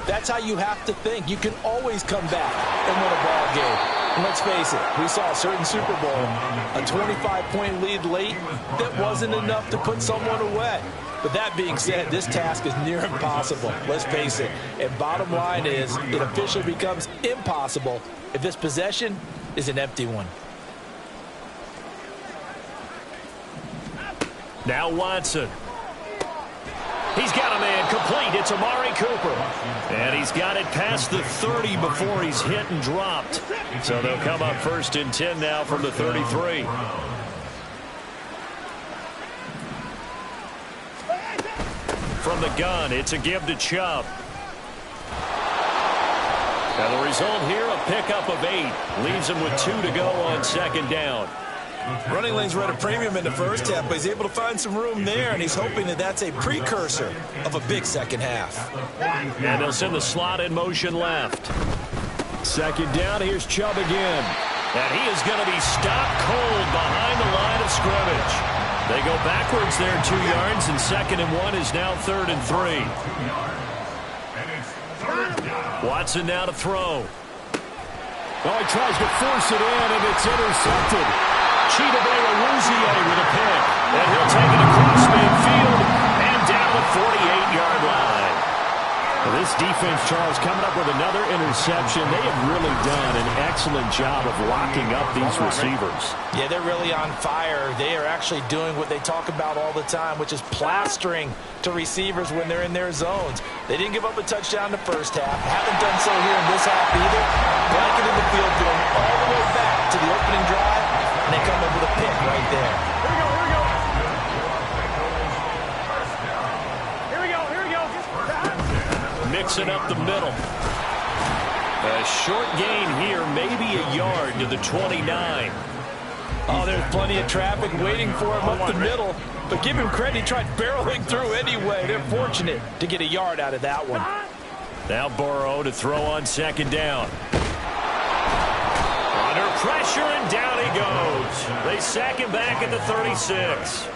that's how you have to think. You can always come back and win a ball game. And let's face it, we saw a certain Super Bowl, a 25-point lead late that wasn't enough to put someone away. But that being said, this task is near impossible. Let's face it. And bottom line is, it officially becomes impossible if this possession is an empty one. Now Watson. He's got a man complete. It's Amari Cooper. And he's got it past the 30 before he's hit and dropped. So they'll come up 1st and 10 now from the 33. From the gun, it's a give to Chubb. And the result here, a pickup of 8. Leaves him with 2 to go on 2nd down. Running lanes were at a premium in the 1st half, but he's able to find some room there, and he's hoping that that's a precursor of a big 2nd half. And they'll send the slot in motion left. 2nd down, here's Chubb again. And he is going to be stopped cold behind the line of scrimmage. They go backwards there 2 yards, and 2nd and 1 is now 3rd and 3. Watson now to throw. Oh, he tries to force it in, and it's intercepted. Chidobe-Awuzie with a pick. And he'll take it across midfield and down the 48-yard line. Well, this defense, Charles, coming up with another interception. They have really done an excellent job of locking up these receivers. Yeah, they're really on fire. They are actually doing what they talk about all the time, which is plastering to receivers when they're in their zones. They didn't give up a touchdown in the 1st half. Haven't done so here in this half either. Blanketing the field, going all the way back to the opening drive, and they come up with a pick right there. Mixing up the middle. A short gain here, maybe a yard to the 29. Oh, there's plenty of traffic waiting for him up the middle. But give him credit, he tried barreling through anyway. They're fortunate to get a yard out of that one. Now Burrow to throw on 2nd down. Under pressure, and down he goes. They sack him back at the 36.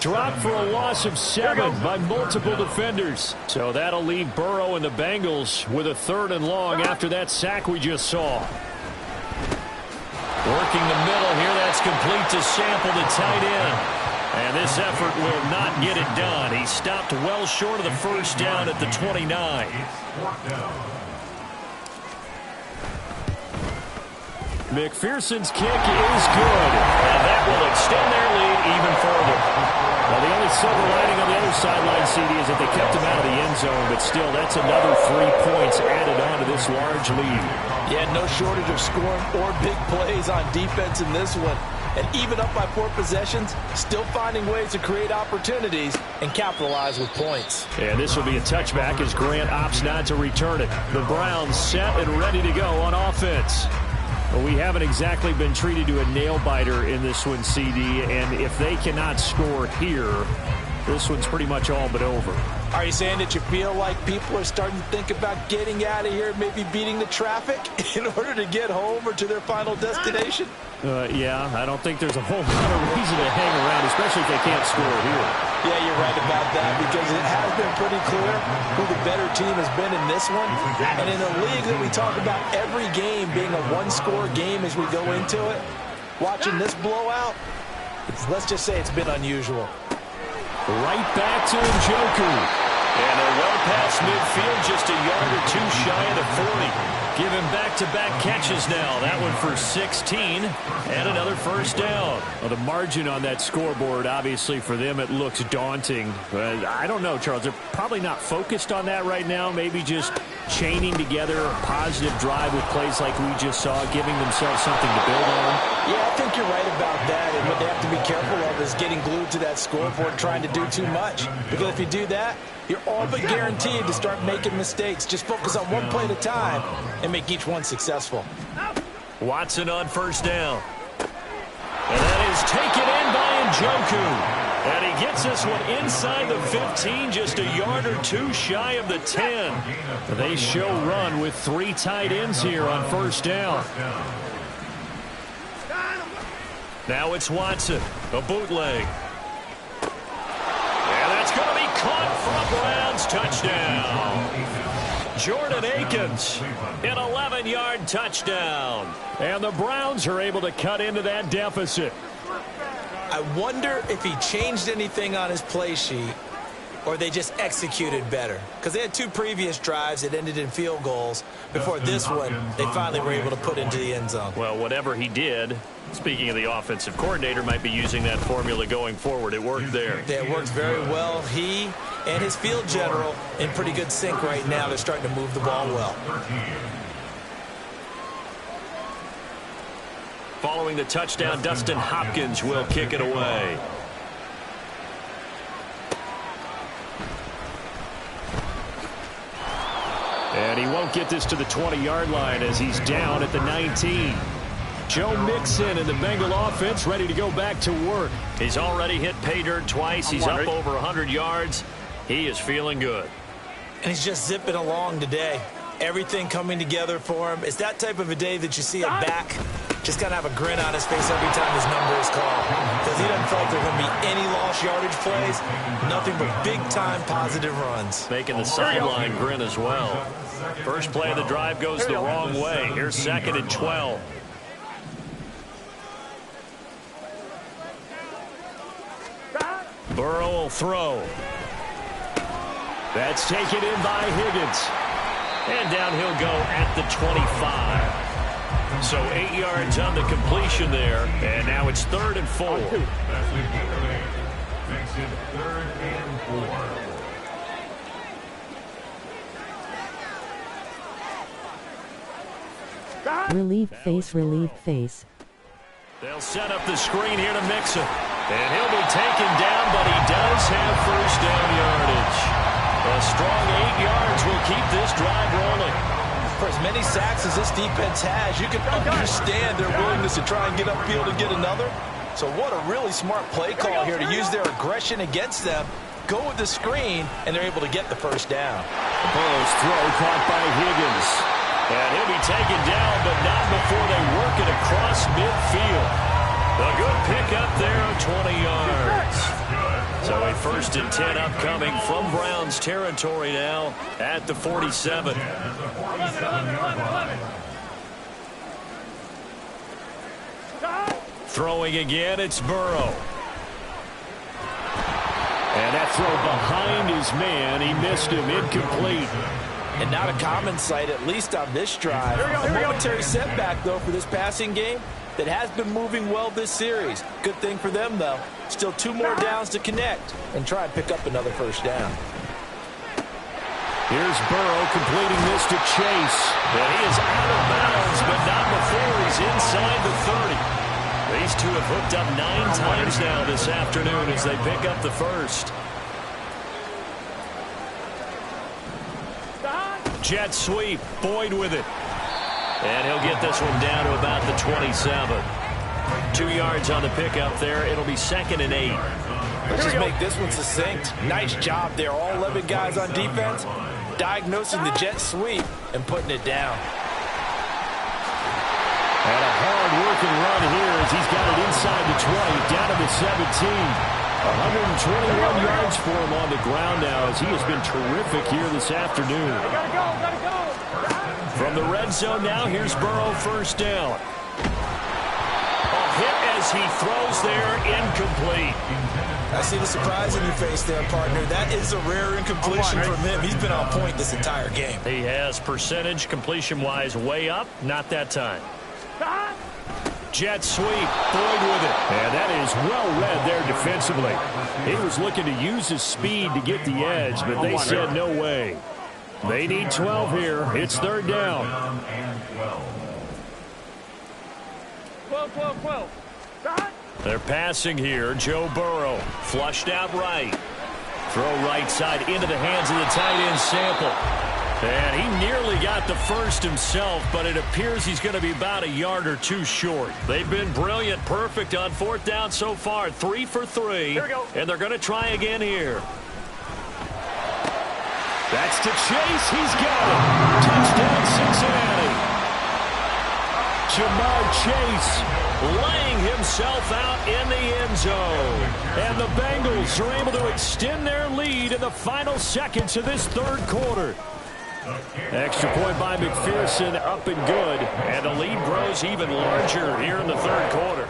Dropped for a loss of 7 by multiple defenders. So that'll leave Burrow and the Bengals with a 3rd and long after that sack we just saw. Working the middle here, that's complete to Sample, the tight end. And this effort will not get it done. He stopped well short of the first down at the 29. McPherson's kick is good. And that will extend their lead even further. Well, the only still, that's another 3 points added on to this large lead. Yeah, no shortage of scoring or big plays on defense in this one. And even up by 4 possessions, still finding ways to create opportunities and capitalize with points. And this will be a touchback as Grant opts not to return it. The Browns set and ready to go on offense. Well, we haven't exactly been treated to a nail-biter in this one, CD, and if they cannot score here, this one's pretty much all but over. Are you saying that you feel like people are starting to think about getting out of here, maybe beating the traffic in order to get home or to their final destination? Yeah, I don't think there's a whole lot of reason to hang around, especially if they can't score here. Yeah, you're right about that because it has been pretty clear who the better team has been in this one. And in a league that we talk about every game being a one-score game as we go into it, watching this blowout, let's just say it's been unusual. Right back to Njoku. And they're well past midfield, just a yard or 2 shy of the 40. Give him back-to-back catches now. That one for 16 and another first down. Well, the margin on that scoreboard, obviously for them, it looks daunting. But I don't know, Charles. They're probably not focused on that right now. Maybe just chaining together a positive drive with plays like we just saw, giving themselves something to build on. Yeah, I think you're right about that. And what they have to be careful of is getting glued to that scoreboard, trying to do too much. Because if you do that, you're all but guaranteed to start making mistakes. Just focus on one play at a time and make each one successful. Watson on first down. And that is taken in by Njoku. And he gets this one inside the 15, just a yard or 2 shy of the 10. They show run with 3 tight ends here on first down. Now it's Watson, a bootleg. And that's going to be caught for a Browns touchdown. Jordan Akins, an 11-yard touchdown. And the Browns are able to cut into that deficit. I wonder if he changed anything on his play sheet or they just executed better. Because they had 2 previous drives that ended in field goals. Before this one, they finally were able to put into the end zone. Well, whatever he did, speaking of the offensive coordinator, might be using that formula going forward. It worked there. Yeah, it worked very well. He and his field general in pretty good sync right now. They're starting to move the ball well. Following the touchdown, Dustin Hopkins will kick it away. And he won't get this to the 20-yard line as he's down at the 19. Joe Mixon and the Bengal offense ready to go back to work. He's already hit pay dirt twice. He's up over 100 yards. He is feeling good. And he's just zipping along today. Everything coming together for him. It's that type of a day that you see a back just got to have a grin on his face every time his number is called. Because he doesn't feel like there are going to be any lost yardage plays. Nothing but big-time positive runs. Making the sideline grin as well. First play of the drive goes the wrong way. Here's 2nd and 12. Burrow will throw. That's taken in by Higgins. And down he'll go at the 25. So 8 yards on the completion there. And now it's 3rd and 4. Makes it 3rd and 4. Relief face. They'll set up the screen here to Mixon. And he'll be taken down, but he does have first down yardage. A strong 8 yards will keep this drive rolling. For as many sacks as this defense has, you can understand their willingness to try and get upfield and get another. So what a really smart play call here to use their aggression against them, go with the screen, and they're able to get the first down. Burrow's throw caught by Higgins. And he'll be taken down, but not before they work it across midfield. A good pickup there of 20 yards. So a 1st and 10 upcoming from Browns territory now at the 47. Throwing again, it's Burrow. And that throw behind his man, he missed him, incomplete. And not a common sight, at least on this drive. A momentary setback, though, for this passing game that has been moving well this series. Good thing for them, though. Still 2 more downs to connect and try and pick up another first down. Here's Burrow completing this to Chase. And he is out of bounds, but not before he's inside the 30. These two have hooked up 9 times now this afternoon as they pick up the first. Jet sweep. Boyd with it. And he'll get this one down to about the 27. 2 yards on the pickup there. It'll be 2nd and 8. Let's just make this one succinct. Nice job there. All 11 guys on defense diagnosing the jet sweep and putting it down. And a hard-working run here as he's got it inside the 20, down to the 17. 121 yards for him on the ground now as he has been terrific here this afternoon. Gotta go. From the red zone now, here's Burrow, first down. A hit as he throws there, incomplete. I see the surprise in your face there, partner. That is a rare incompletion from him. He's been on point this entire game. He has percentage completion-wise way up, not that time. Jet sweep, Boyd with it. And that is well read there defensively. He was looking to use his speed to get the edge, but they said no way. They need 12 here. It's 3rd down. 12. They're passing here. Joe Burrow flushed out right. Throw right side into the hands of the tight end Sample. And he nearly got the first himself, but it appears he's going to be about a yard or 2 short. They've been brilliant, perfect on 4th down so far. 3 for 3. Here we go. And they're going to try again here. That's to Chase. He's got it. Touchdown, Cincinnati. Jamar Chase laying himself out in the end zone. And the Bengals are able to extend their lead in the final seconds of this 3rd quarter. Extra point by McPherson, up and good. And the lead grows even larger here in the 3rd quarter.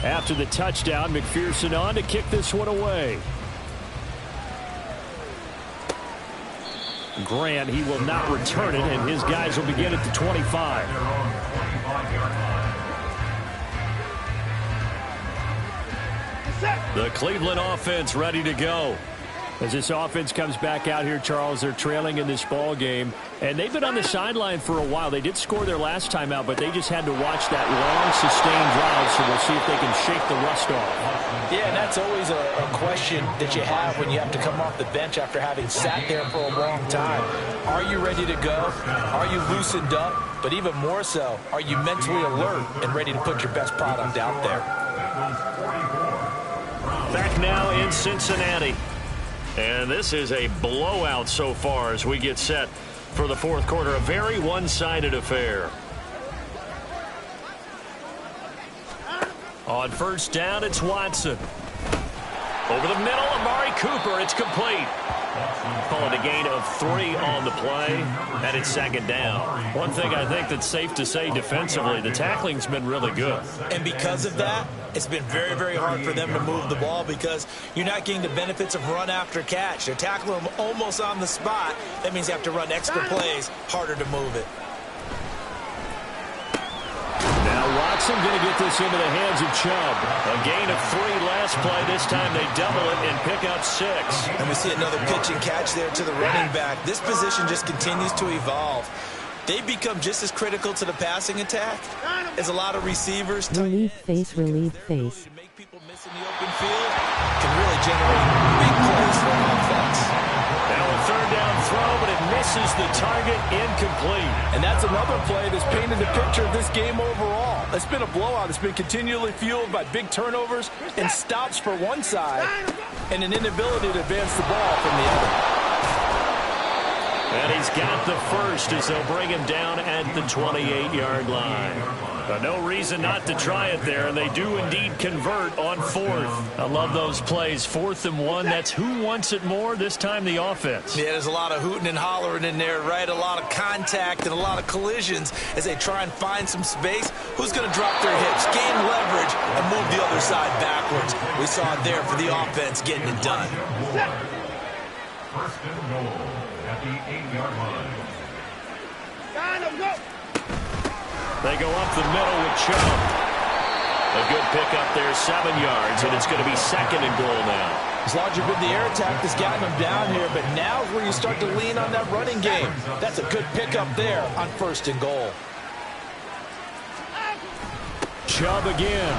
After the touchdown, McPherson on to kick this one away. Grant, he will not return it, and his guys will begin at the 25. The Cleveland offense ready to go. As this offense comes back out here, Charles, they're trailing in this ball game, and they've been on the sideline for a while. They did score their last time out, but they just had to watch that long, sustained drive, so we'll see if they can shake the rust off. Yeah, and that's always a question that you have when you have to come off the bench after having sat there for a long time. Are you ready to go? Are you loosened up? But even more so, are you mentally alert and ready to put your best product out there? Back now in Cincinnati. And this is a blowout so far as we get set for the 4th quarter. A very one-sided affair. On 1st down, it's Watson. Over the middle, Amari Cooper. It's complete. Call it a gain of 3 on the play, and it's 2nd down. One thing I think that's safe to say defensively, the tackling's been really good. And because of that, it's been very, very hard for them to move the ball because you're not getting the benefits of run after catch. They're tackling them almost on the spot. That means you have to run extra plays, harder to move it. Now Watson going to get this into the hands of Chubb. A gain of 3 last play. This time they double it and pick up 6. And we see another pitch and catch there to the running back. This position just continues to evolve. They become just as critical to the passing attack as a lot of receivers. Relief face. Make people miss in the open field can really generate big plays for an offense. Now a 3rd down throw, but it misses the target, incomplete. And that's another play that's painted the picture of this game overall. It's been a blowout. It's been continually fueled by big turnovers and stops for one side and an inability to advance the ball from the other. And he's got the first as they'll bring him down at the 28-yard line. But no reason not to try it there, and they do indeed convert on 4th. I love those plays. 4th and 1, that's who wants it more, this time the offense. Yeah, there's a lot of hooting and hollering in there, right? A lot of contact and a lot of collisions as they try and find some space. Who's going to drop their hips, gain leverage, and move the other side backwards? We saw it there for the offense getting it done. 1st and goal at the 8-yard line. They go up the middle with Chubb. A good pickup there, 7 yards, and it's going to be 2nd and goal now. As long as you're good, the air attack has gotten them down here, but now is where you start to lean on that running game. That's a good pickup there on 1st and goal. Chubb again.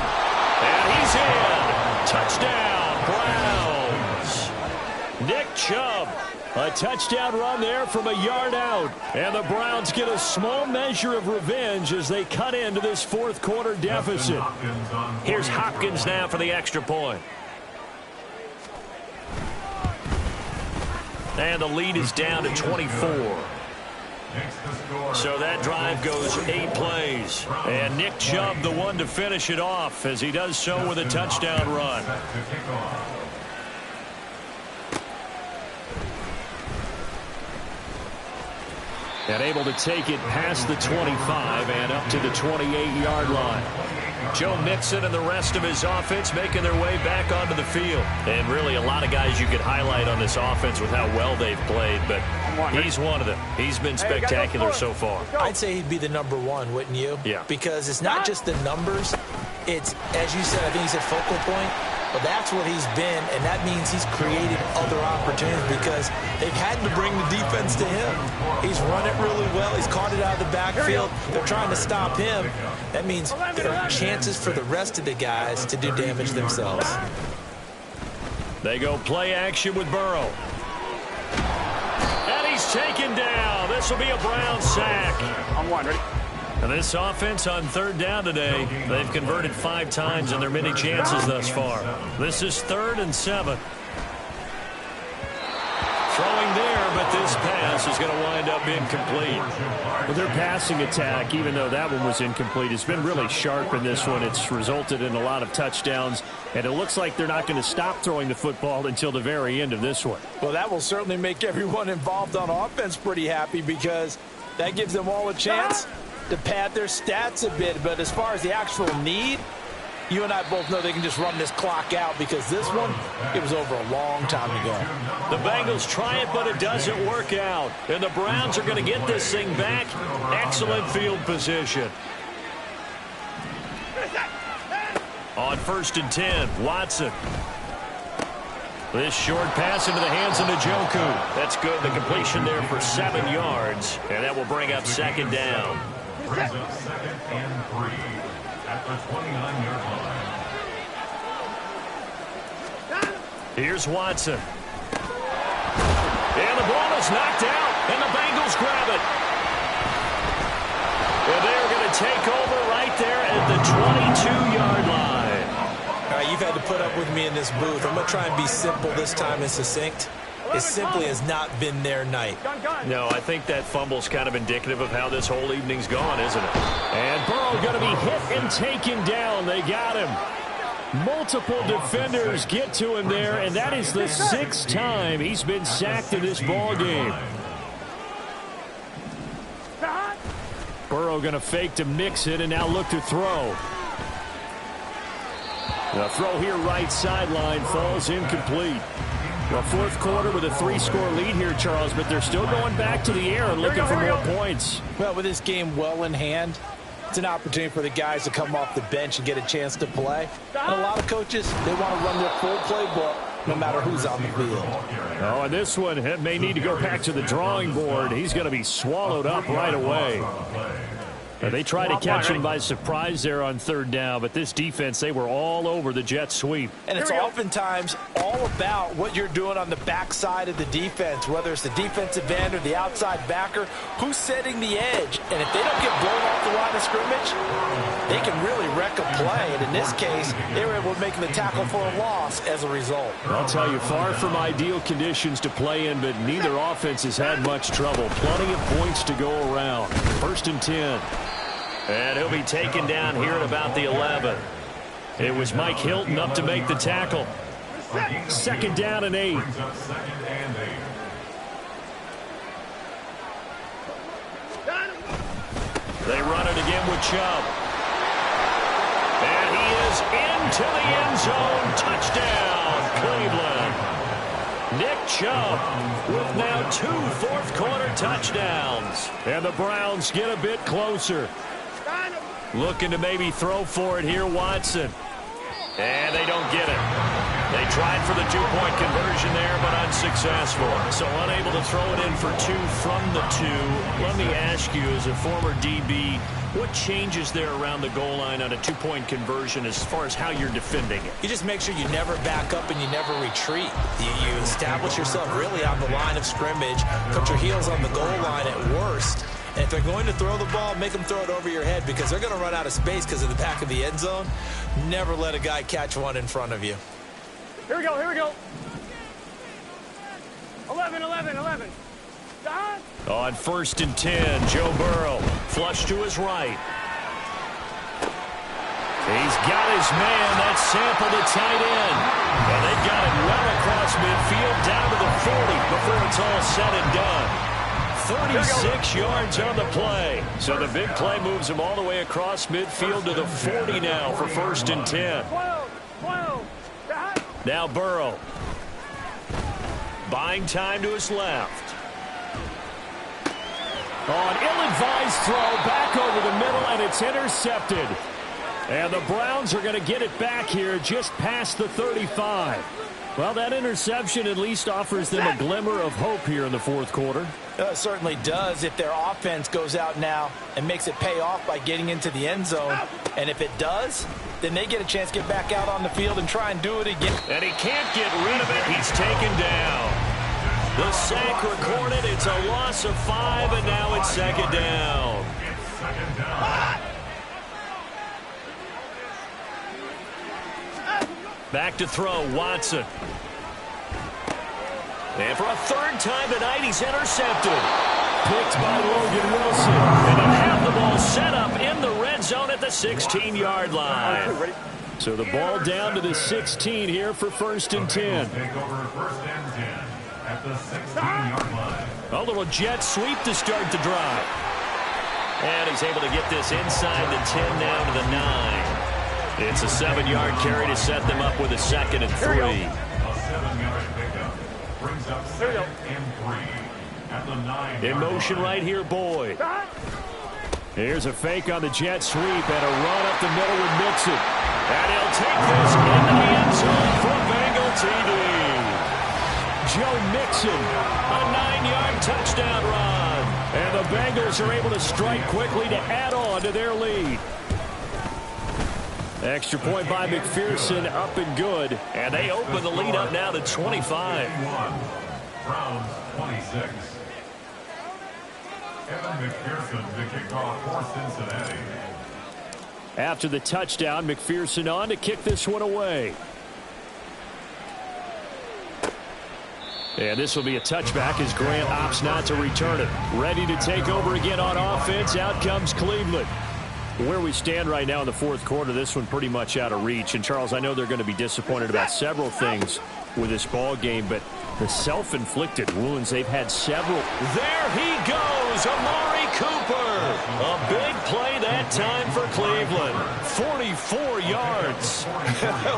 And he's in. Touchdown, Browns. Nick Chubb. A touchdown run there from a yard out. And the Browns get a small measure of revenge as they cut into this 4th quarter deficit. Here's Hopkins now for the extra point. And the lead is down to 24. So that drive goes 8 plays. And Nick Chubb the one to finish it off as he does so with a touchdown run. And able to take it past the 25 and up to the 28-yard line. Joe Mixon and the rest of his offense making their way back onto the field. And really a lot of guys you could highlight on this offense with how well they've played, but he's one of them. He's been spectacular so far. I'd say he'd be the number 1, wouldn't you? Yeah. Because it's not just the numbers. It's, as you said, I think he said focal point. But that's what he's been, and that means he's created other opportunities because they've had to bring the defense to him. He's run it really well. He's caught it out of the backfield. They're trying to stop him. That means there are chances for the rest of the guys to do damage themselves. They go play action with Burrow. And he's taken down. This will be a Brown sack. On 1, ready? And this offense on 3rd down today, they've converted 5 times in their many chances thus far. This is 3rd and 7. Throwing there, but this pass is going to wind up incomplete. Well, their passing attack, even though that one was incomplete, has been really sharp in this one. It's resulted in a lot of touchdowns, and it looks like they're not going to stop throwing the football until the very end of this one. Well, that will certainly make everyone involved on offense pretty happy because that gives them all a chance to pad their stats a bit. But as far as the actual need, you and I both know they can just run this clock out because this one, it was over a long time ago. The Bengals try it, but it doesn't work out. And the Browns are going to get this thing back. Excellent field position. On 1st and 10, Watson. This short pass into the hands of Njoku. That's good. The completion there for 7 yards. And that will bring up 2nd down. Brings up 2nd and 3 at the 29-yard line. Here's Watson. And the ball is knocked out, and the Bengals grab it. And they're going to take over right there at the 22-yard line. All right, you've had to put up with me in this booth. I'm going to try and be simple this time and succinct. It simply has not been their night. No, I think that fumble's kind of indicative of how this whole evening's gone, isn't it? And Burrow going to be hit and taken down. They got him. Multiple defenders get to him there, and that is the 6th time he's been sacked in this ball game. Burrow going to fake to mix it and now look to throw. The throw here right sideline falls incomplete. Well, 4th quarter with a 3-score lead here, Charles, but they're still going back to the air and looking for more points. Well, with this game well in hand, it's an opportunity for the guys to come off the bench and get a chance to play. And a lot of coaches, they want to run their full playbook no matter who's on the field. Oh, and this one may need to go back to the drawing board. He's going to be swallowed up right away. They tried to catch him by surprise there on 3rd down, but this defense, they were all over the jet sweep. And it's oftentimes all about what you're doing on the backside of the defense, whether it's the defensive end or the outside backer, who's setting the edge. And if they don't get blown off the line of scrimmage, they can really wreck a play. And in this case, they were able to make the tackle for a loss as a result. I'll tell you, far from ideal conditions to play in, but neither offense has had much trouble. Plenty of points to go around. 1st and 10. And he'll be taken down here at about the 11. It was Mike Hilton up to make the tackle. 2nd down and 8. They run it again with Chubb. And he is into the end zone. Touchdown, Cleveland. Nick Chubb with now 2 4th quarter touchdowns. And the Browns get a bit closer. Looking to maybe throw for it here, Watson. And they don't get it. They tried for the two-point conversion there, but unsuccessful. So unable to throw it in for two from the two. Let me ask you, as a former DB, what changes there around the goal line on a two-point conversion as far as how you're defending it? You just make sure you never back up and you never retreat. You establish yourself really on the line of scrimmage, put your heels on the goal line at worst. And if they're going to throw the ball, make them throw it over your head because they're going to run out of space because of the back of the end zone. Never let a guy catch one in front of you. Here we go, here we go. 11. Don? On 1st and 10, Joe Burrow. Flush to his right. He's got his man. That's Sample, the tight end. And they've got it well across midfield down to the 40 before it's all said and done. 36 yards on the play. So the big play moves him all the way across midfield to the 40 now for 1st and 10. 12. Now Burrow. Buying time to his left. On ill-advised throw, back over the middle, and it's intercepted. And the Browns are going to get it back here just past the 35. Well, that interception at least offers them a glimmer of hope here in the fourth quarter. It certainly does if their offense goes out now and makes it pay off by getting into the end zone. And if it does, then they get a chance to get back out on the field and try and do it again. And he can't get rid of it. He's taken down. The sack recorded. It's a loss of 5, and now it's 2nd down. Back to throw, Watson. And for a 3rd time tonight, he's intercepted. Picked by Logan Wilson. And he'll have the ball set up in the red zone at the 16-yard line. So the ball down to the 16 here for 1st and 10. Take over 1st and 10 at the 16-yard line. A little jet sweep to start the drive. And he's able to get this inside the 10 now to the 9. It's a 7-yard carry to set them up with a 2nd and 3. A 7-yard pickup brings up 2nd and 3 at the 9-yard in motion right here, Boyd. Here's a fake on the jet sweep and a run up the middle with Mixon. And he'll take this into the end zone for a Bengal TD. Joe Mixon, a 9-yard touchdown run. And the Bengals are able to strike quickly to add on to their lead. Extra point by McPherson, up and good. And they open the lead up now to 25. Browns 26. Evan McPherson to kick off for Cincinnati. After the touchdown, McPherson on to kick this one away. And this will be a touchback as Grant opts not to return it. Ready to take over again on offense. Out comes Cleveland. Where we stand right now in the fourth quarter, this one pretty much out of reach. And, Charles, I know they're going to be disappointed about several things with this ball game, but the self-inflicted wounds, they've had several. There he goes, Amari Cooper. A big play that time for Cleveland. 44 yards.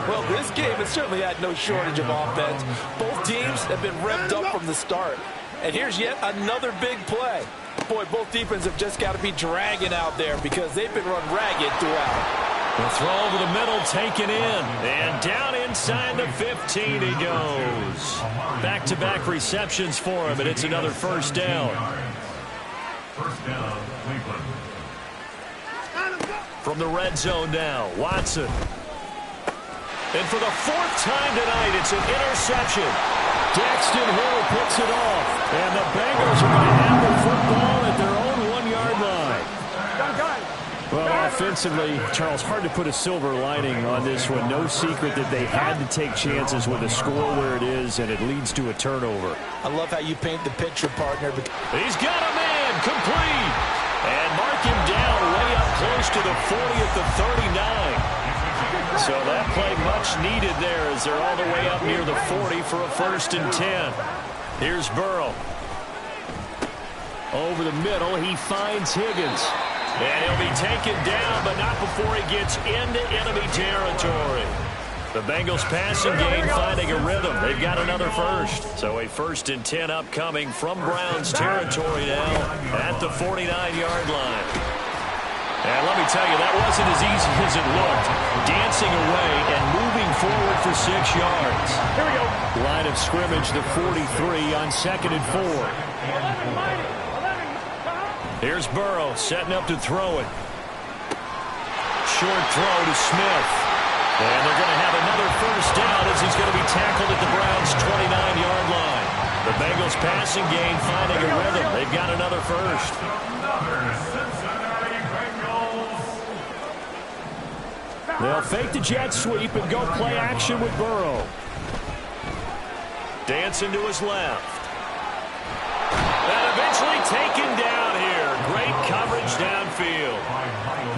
Well, this game has certainly had no shortage of offense. Both teams have been revved up from the start. And here's yet another big play. Boy, both defenses have just got to be dragging out there because they've been run ragged throughout. The throw over the middle taken in. And down inside the 15 he goes. Back-to-back receptions for him, and it's another 1st down. 1st down, Cleveland. From the red zone now, Watson. And for the 4th time tonight, it's an interception. Daxton Hill picks it off. And the Bengals are going to have the football at their own 1-yard line. Well, offensively, Charles, hard to put a silver lining on this one. No secret that they had to take chances with a score where it is, and it leads to a turnover. I love how you paint the picture, partner. He's got a man, complete. And mark him down way up close to the 40 at the 39. So that play much needed there as they're all the way up near the 40 for a 1st and 10. Here's Burrow. Over the middle, he finds Higgins. And he'll be taken down, but not before he gets into enemy territory. The Bengals passing game finding a rhythm. They've got another 1st. So a 1st and 10 upcoming from Browns territory now at the 49-yard line. And let me tell you, that wasn't as easy as it looked. Dancing away and moving forward for 6 yards. Here we go. Line of scrimmage, the 43 on 2nd and 4. 11, Mighty. 11. Here's Burrow setting up to throw it. Short throw to Smith. And they're going to have another first down as he's going to be tackled at the Browns' 29-yard line. The Bengals passing game finding a rhythm. They've got another first. They'll fake the jet sweep and go play action with Burrow. Dancing to his left. And eventually taken down here. Great coverage downfield.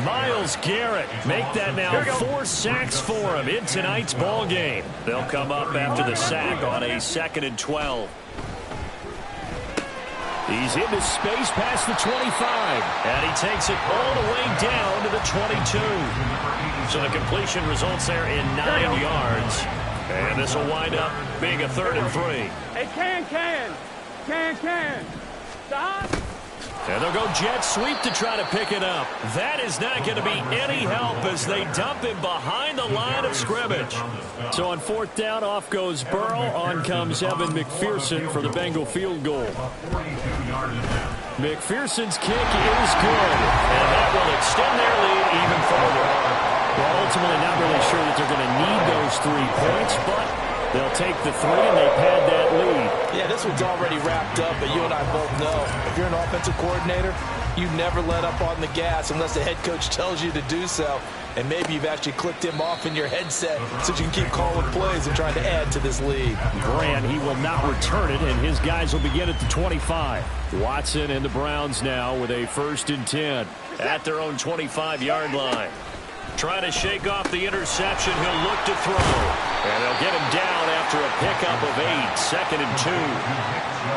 Myles Garrett make that now 4 sacks for him in tonight's ball game. They'll come up after the sack on a 2nd and 12. He's into space past the 25. And he takes it all the way down to the 22. So the completion results there in 9 yards. And this will wind up being a 3rd and 3. Hey, can. Stop. And they'll go jet sweep to try to pick it up. That is not going to be any help as they dump him behind the line of scrimmage. So on 4th down, off goes Burrow. On comes Evan McPherson for the Bengal field goal. McPherson's kick is good. And that will extend their lead even further. Well, ultimately not really sure that they're going to need those 3 points, but they'll take the 3 and they pad that lead. Yeah, this one's already wrapped up, but you and I both know if you're an offensive coordinator, you never let up on the gas unless the head coach tells you to do so. And maybe you've actually clicked him off in your headset so you can keep calling plays and trying to add to this lead. Grant, he will not return it, and his guys will begin at the 25. Watson and the Browns now with a 1st and 10. At their own 25-yard line. Trying to shake off the interception. He'll look to throw. And they'll get him down after a pickup of 8. 2nd and 2.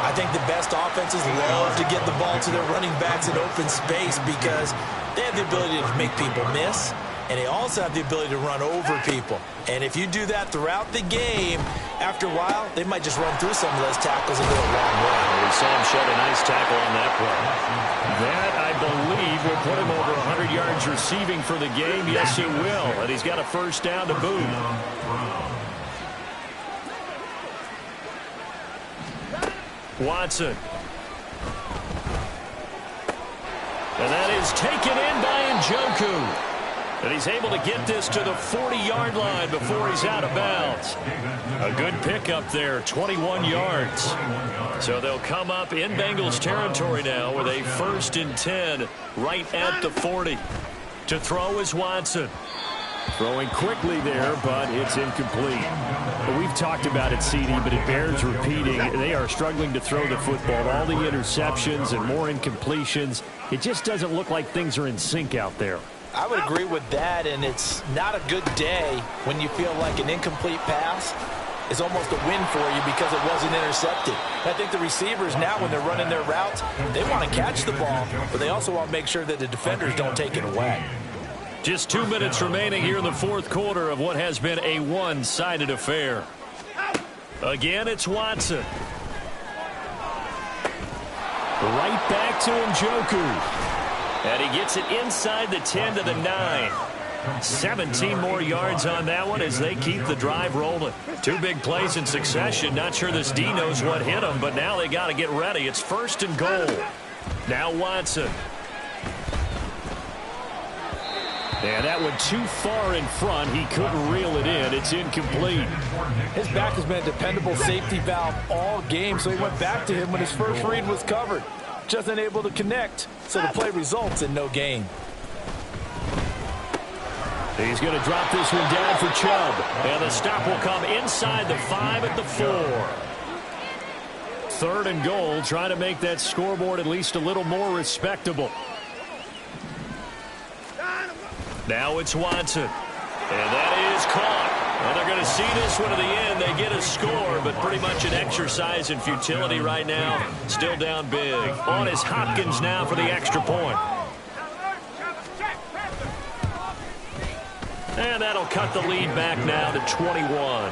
I think the best offenses love to get the ball to their running backs in open space because they have the ability to make people miss, and they also have the ability to run over people. And if you do that throughout the game, after a while, they might just run through some of those tackles and go a long way. We saw him shed a nice tackle on that play. That, I believe, will put him over 100 yards receiving for the game. Yes, it will. And he's got a first down to boot. Watson. And that is taken in by Njoku. And he's able to get this to the 40-yard line before he's out of bounds. A good pickup there, 21 yards. So they'll come up in Bengals territory now with a 1st and 10 right at the 40. To throw is Watson. Throwing quickly there, but it's incomplete. But we've talked about it, CD, but it bears repeating. They are struggling to throw the football. All the interceptions and more incompletions. It just doesn't look like things are in sync out there. I would agree with that, and it's not a good day when you feel like an incomplete pass is almost a win for you because it wasn't intercepted. I think the receivers now, when they're running their routes, they want to catch the ball, but they also want to make sure that the defenders don't take it away. Just 2 minutes remaining here in the 4th quarter of what has been a one-sided affair. Again, it's Watson. Right back to Njoku. And he gets it inside the 10 to the 9. 17 more yards on that one as they keep the drive rolling. 2 big plays in succession. Not sure this D knows what hit him, but now they got to get ready. It's 1st and goal. Now Watson. And that one too far in front. He couldn't reel it in. It's incomplete. His back has been a dependable safety valve all game, so he went back to him when his first read was covered. Just unable to connect, so the play results in no gain. He's going to drop this one down for Chubb. And the stop will come inside the 5 at the 4. 3rd and goal, trying to make that scoreboard at least a little more respectable. Now it's Watson. And that is caught. And they're going to see this one to the end. They get a score, but pretty much an exercise in futility right now. Still down big. On is Hopkins now for the extra point. And that'll cut the lead back now to 21.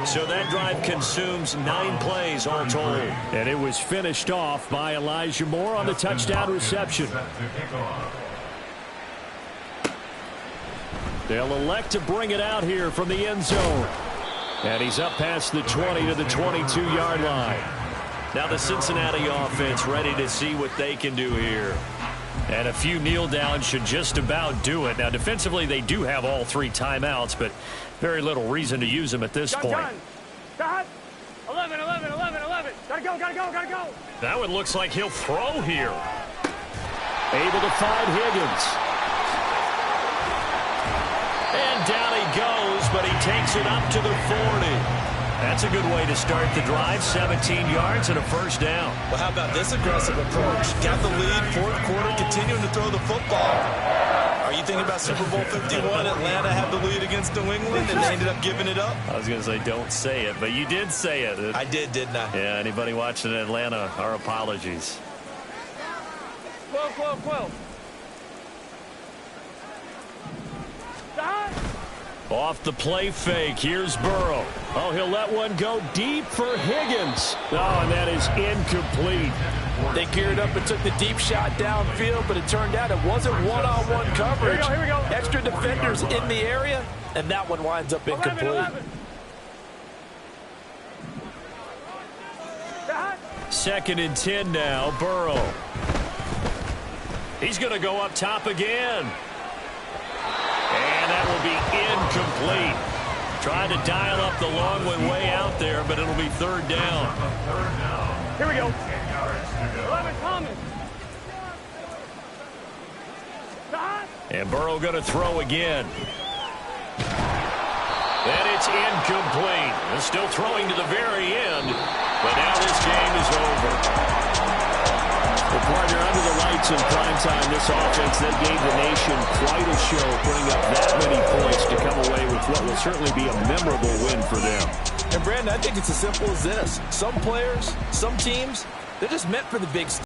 So that drive consumes 9 plays all told. And it was finished off by Elijah Moore on the touchdown reception. They'll elect to bring it out here from the end zone. And he's up past the 20 to the 22-yard line. Now the Cincinnati offense ready to see what they can do here. And a few kneel downs should just about do it. Now defensively they do have all 3 timeouts, but very little reason to use them at this point. Done. 11. Gotta go. That one looks like he'll throw here. Able to find Higgins. And down he goes, but he takes it up to the 40. That's a good way to start the drive. 17 yards and a first down. Well, how about this aggressive approach? Got the lead, 4th quarter, continuing to throw the football. Are you thinking about Super Bowl 51? Atlanta had the lead against New England, and they ended up giving it up? I was going to say don't say it, but you did say it. I did, didn't I? Yeah, anybody watching Atlanta, our apologies. 12. Off the play fake, here's Burrow. Oh, he'll let one go deep for Higgins. Oh, and that is incomplete. They geared up and took the deep shot downfield, but it turned out it wasn't one-on-one coverage. Here we go. Extra defenders in the area, and that one winds up incomplete. 11. 2nd and 10 now, Burrow. He's going to go up top again. And that will be incomplete. Trying to dial up the long one way out there, but it'll be 3rd down. Here we go. 11 Thomas. And Burrow going to throw again. And it's incomplete. They're still throwing to the very end, but now this game is over. Well, partner, under the lights in primetime, this offense, they gave the nation quite a show, putting up that many points to come away with what will certainly be a memorable win for them. And, Brandon, I think it's as simple as this. Some players, some teams, they're just meant for the big stage.